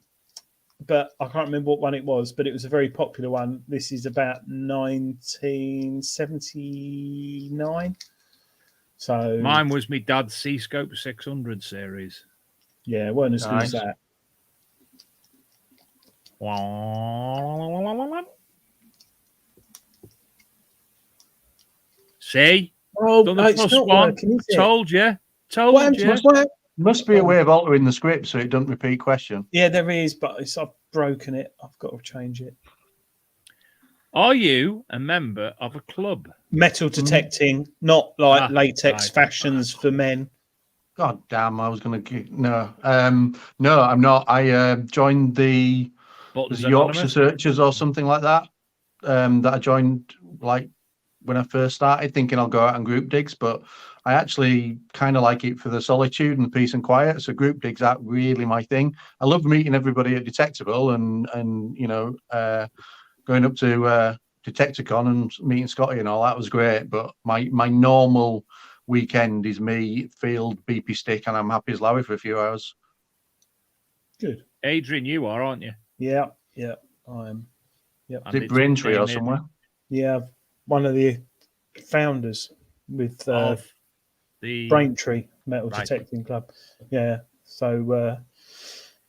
I can't remember what one it was, but it was a very popular one. This is about 1979. So Mine was my dad's C-scope 600 series. Yeah, it wasn't as good as that. See? Oh, Done no, the it's plus not one. working, is it? Told you. Must be a way of altering the script so it doesn't repeat question. Yeah, there is, but I've broken it. I've got to change it. Are you a member of a club? Metal detecting, not like latex right. fashions for men. God damn, I was going to... No. No, I'm not. I joined the Buttons Yorkshire Anonymous? Searchers or something like that, that I joined like when I first started, thinking I'll go out on group digs, but I actually kind of like it for the solitude and the peace and quiet. So group digs aren't really my thing. I love meeting everybody at Detectable and you know, going up to Detecticon and meeting Scotty and all that was great. But my normal weekend is me field BP stick, and I'm happy as Larry for a few hours. Good. Adrian, you are, aren't you? Yeah, I am. Yep. Is it Braintree or somewhere? Yeah, one of the founders with Of the Braintree Metal Detecting Club. Yeah, so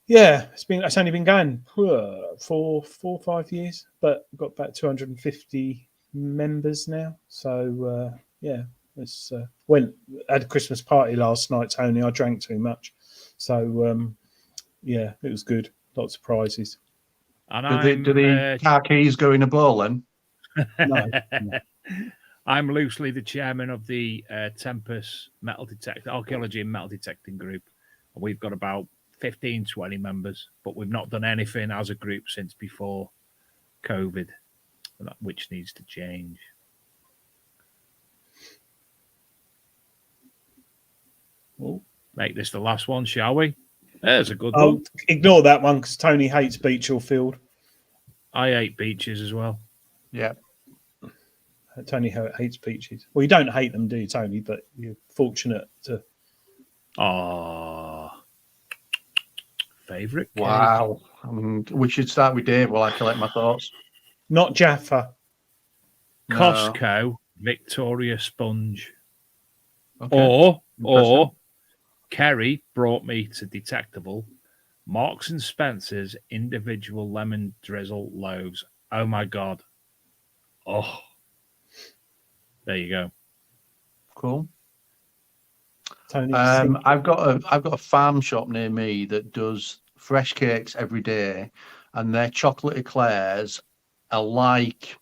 it's only been going for 4 or 5 years, but we've got about 250 members now. So it's had a Christmas party last night, Tony. I drank too much, so it was good. Lots of prizes. And do the car keys go in a bowl then? No. I'm loosely the chairman of the Tempest Metal Detect Archaeology and Metal Detecting Group. We've got about 15, 20 members, but we've not done anything as a group since before COVID, which needs to change. We'll make this the last one, shall we? There's a good one. Ignore that one because Tony hates Beechill Field. I hate beaches as well. Yeah. Tony hates beaches. Well, you don't hate them, do you, Tony? But you're fortunate to. Favourite? Wow. I mean, we should start with Dave while I collect my thoughts. Not Jaffa. Costco Victoria Sponge. Okay. Or Kerry brought me to Detectable Marks and Spencer's individual lemon drizzle loaves. Oh my God. Oh. There you go. Cool. Tony, I've got a farm shop near me that does fresh cakes every day, and their chocolate eclairs are like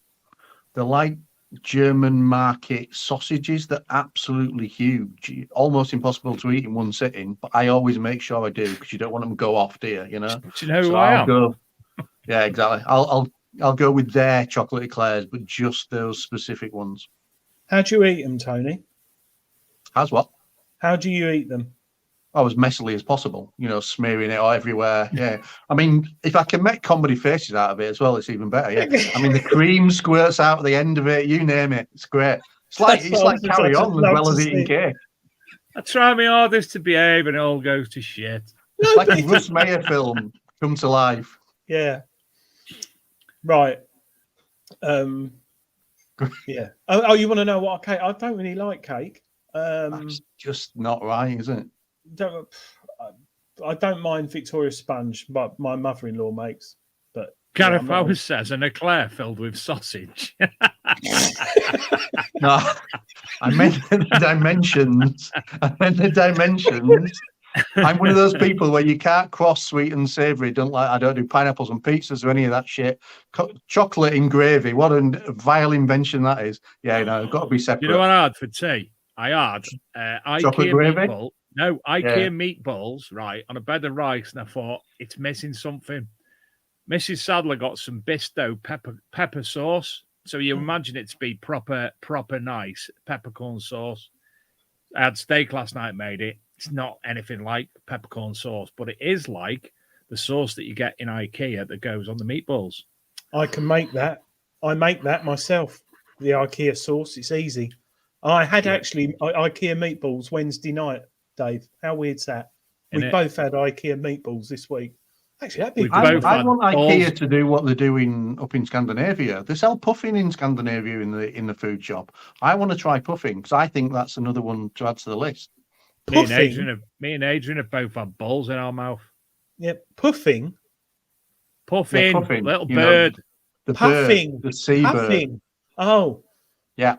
German market sausages. They're absolutely huge, almost impossible to eat in one sitting. But I always make sure I do because you don't want them to go off, do you? You know. Do you know who I am? Yeah, exactly. I'll go with their chocolate eclairs, but just those specific ones. how do you eat them, Tony? As what? How do you eat them? As messily as possible, you know, smearing it all everywhere. Yeah. I mean, if I can make comedy faces out of it as well, it's even better. Yeah. I mean, the cream squirts out at the end of it. You name it. It's great. It's like carry on as well as eating cake. I try my hardest to behave and it all goes to shit. It's like a Russ Meyer film come to life. Yeah. Right. Yeah. Oh, you want to know what cake? I don't really like cake. That's just not right, is it? I don't mind Victoria Sponge, but my mother-in-law makes. But Gareth always says an eclair filled with sausage. No, I meant the dimensions. I'm one of those people where you can't cross sweet and savoury. I don't do pineapples and pizzas or any of that shit. Chocolate in gravy. What a vile invention that is. Yeah, no, got to be separate. You know what I had for tea? I had chocolate gravy. IKEA meatballs, right, on a bed of rice, and I thought it's missing something. Mrs. Sadler got some Bisto pepper sauce, so you imagine it to be proper nice peppercorn sauce. I had steak last night, made it. It's not anything like peppercorn sauce, but it is like the sauce that you get in IKEA that goes on the meatballs. I can make that. I make that myself. The IKEA sauce. It's easy. I had actually IKEA meatballs Wednesday night, Dave. How weird's that? We both had IKEA meatballs this week. Actually, that'd be I want IKEA to do what they're doing up in Scandinavia. They sell puffing in Scandinavia in the food shop. I want to try puffing because I think that's another one to add to the list. Me and Adrian have both had balls in our mouth. Yeah, puffing. Puffing, little bird. The puffing, bird, the sea bird. Oh, yeah.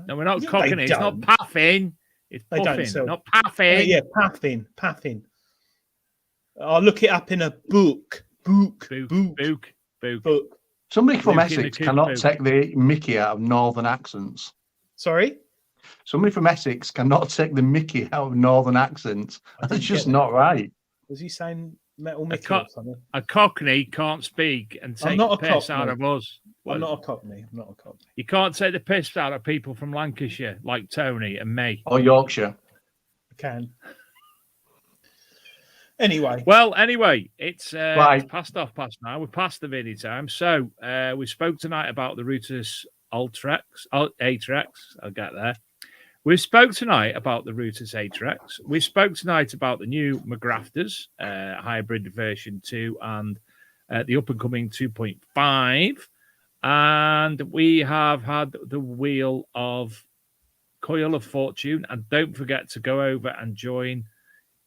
No, we're not cocking it. It's not puffing. It's puffing, not puffing. Yeah, puffing. I'll look it up in a book. Book. Somebody from Luke in the Essex kids' cannot boot. take the mickey out of northern accents. Sorry? Somebody from Essex cannot take the mickey out of northern accents. I That's didn't just get that. not right. Was he saying Metal A, Mickey co- or something? a Cockney can't speak and I'm take not the a piss out Cockney. of us. I'm not a Cockney. I'm not a Cockney. You can't take the piss out of people from Lancashire like Tony and me. Or Yorkshire. I can. Anyway. Well, it's Right. past now. We're past the video time. So we spoke tonight about the Rutus Atrex. I'll get there. We spoke tonight about the Rutus Atrex. We spoke tonight about the new McGrafters, hybrid version 2 and the up-and-coming 2.5. And we have had the Wheel of Coil of Fortune. And don't forget to go over and join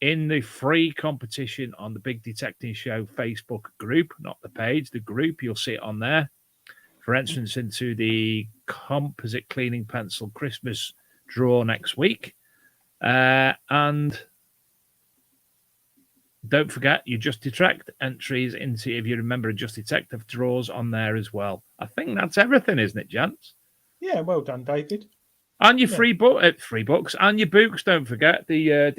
in the free competition on the Big Detecting Show Facebook group, not the page, the group. You'll see it on there for entrance into the composite cleaning pencil Christmas draw next week. And don't forget your Just Detect entries into, if you remember, a Just Detective draws on there as well. I think that's everything, isn't it, gents? Yeah, well done, David. And your free books and your books. Don't forget the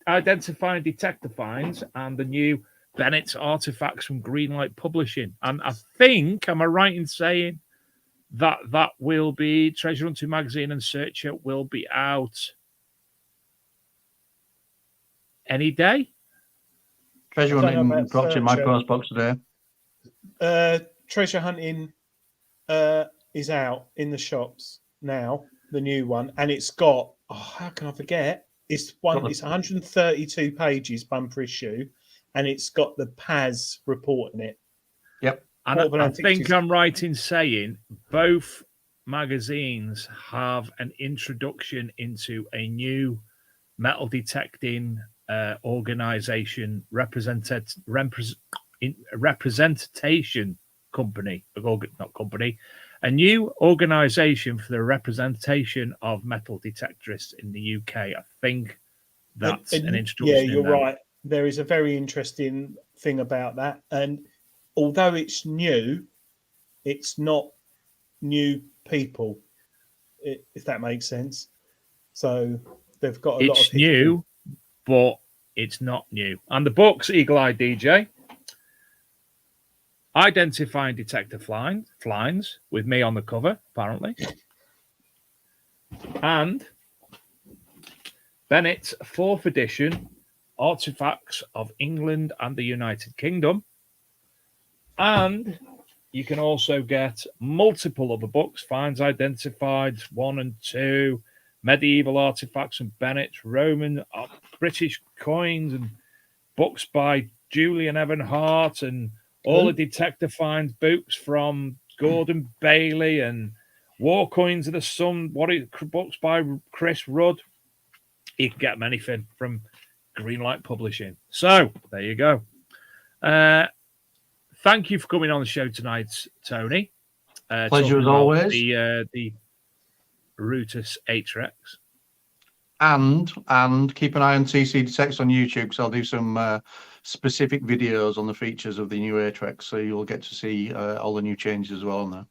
Identifying Detector Finds and the new Bennett's Artifacts from Greenlight Publishing. And I think, am I right in saying that will be Treasure Hunting Magazine and Searcher will be out any day? Treasure Hunting dropped in my post box today. Treasure Hunting is out in the shops now. The new one, and it's got how can I forget? It's 132 pages bumper issue, and it's got the Paz report in it. Yep. And I think I'm right in saying both magazines have an introduction into a new metal detecting organization representation company, not company. A new organisation for the representation of metal detectorists in the UK. I think that's an introduction. Yeah, you're right. There is a very interesting thing about that. And although it's new, it's not new people, if that makes sense. So they've got a lot of... It's new, but it's not new. And the book's Eagle Eye DJ. Identifying Detector Finds with me on the cover, apparently. And Bennett's 4th edition Artifacts of England and the United Kingdom. And you can also get multiple other books, Finds Identified 1 and 2, Medieval Artifacts and Bennett's, Roman, British coins, and books by Julian Evan Hart, and all the Detector Finds books from Gordon Bailey, and War Coins of the Sun, books by Chris Rudd. You can get them anything from Greenlight Publishing. So there you go. Thank you for coming on the show tonight, Tony. Pleasure as always. The Rutus Atrex. And keep an eye on TC Detects on YouTube, because I'll do some specific videos on the features of the new Atrex, so you'll get to see all the new changes as well on there.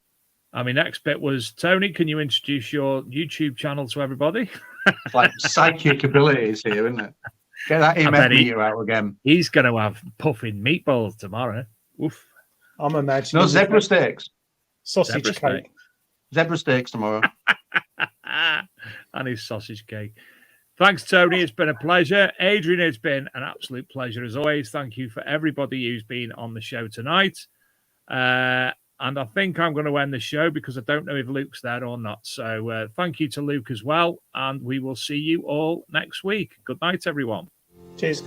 I mean, next bit was, Tony, can you introduce your YouTube channel to everybody? It's like psychic abilities here, isn't it? Get that EMF meter out again. He's going to have puffing meatballs tomorrow. Oof. I'm imagining... No, zebra steaks. Sausage cake. Zebra steaks tomorrow. And his sausage cake. Thanks, Tony. It's been a pleasure. Adrian, it's been an absolute pleasure as always. Thank you for everybody who's been on the show tonight. And I think I'm going to end the show because I don't know if Luke's there or not. So thank you to Luke as well. And we will see you all next week. Good night, everyone. Cheers.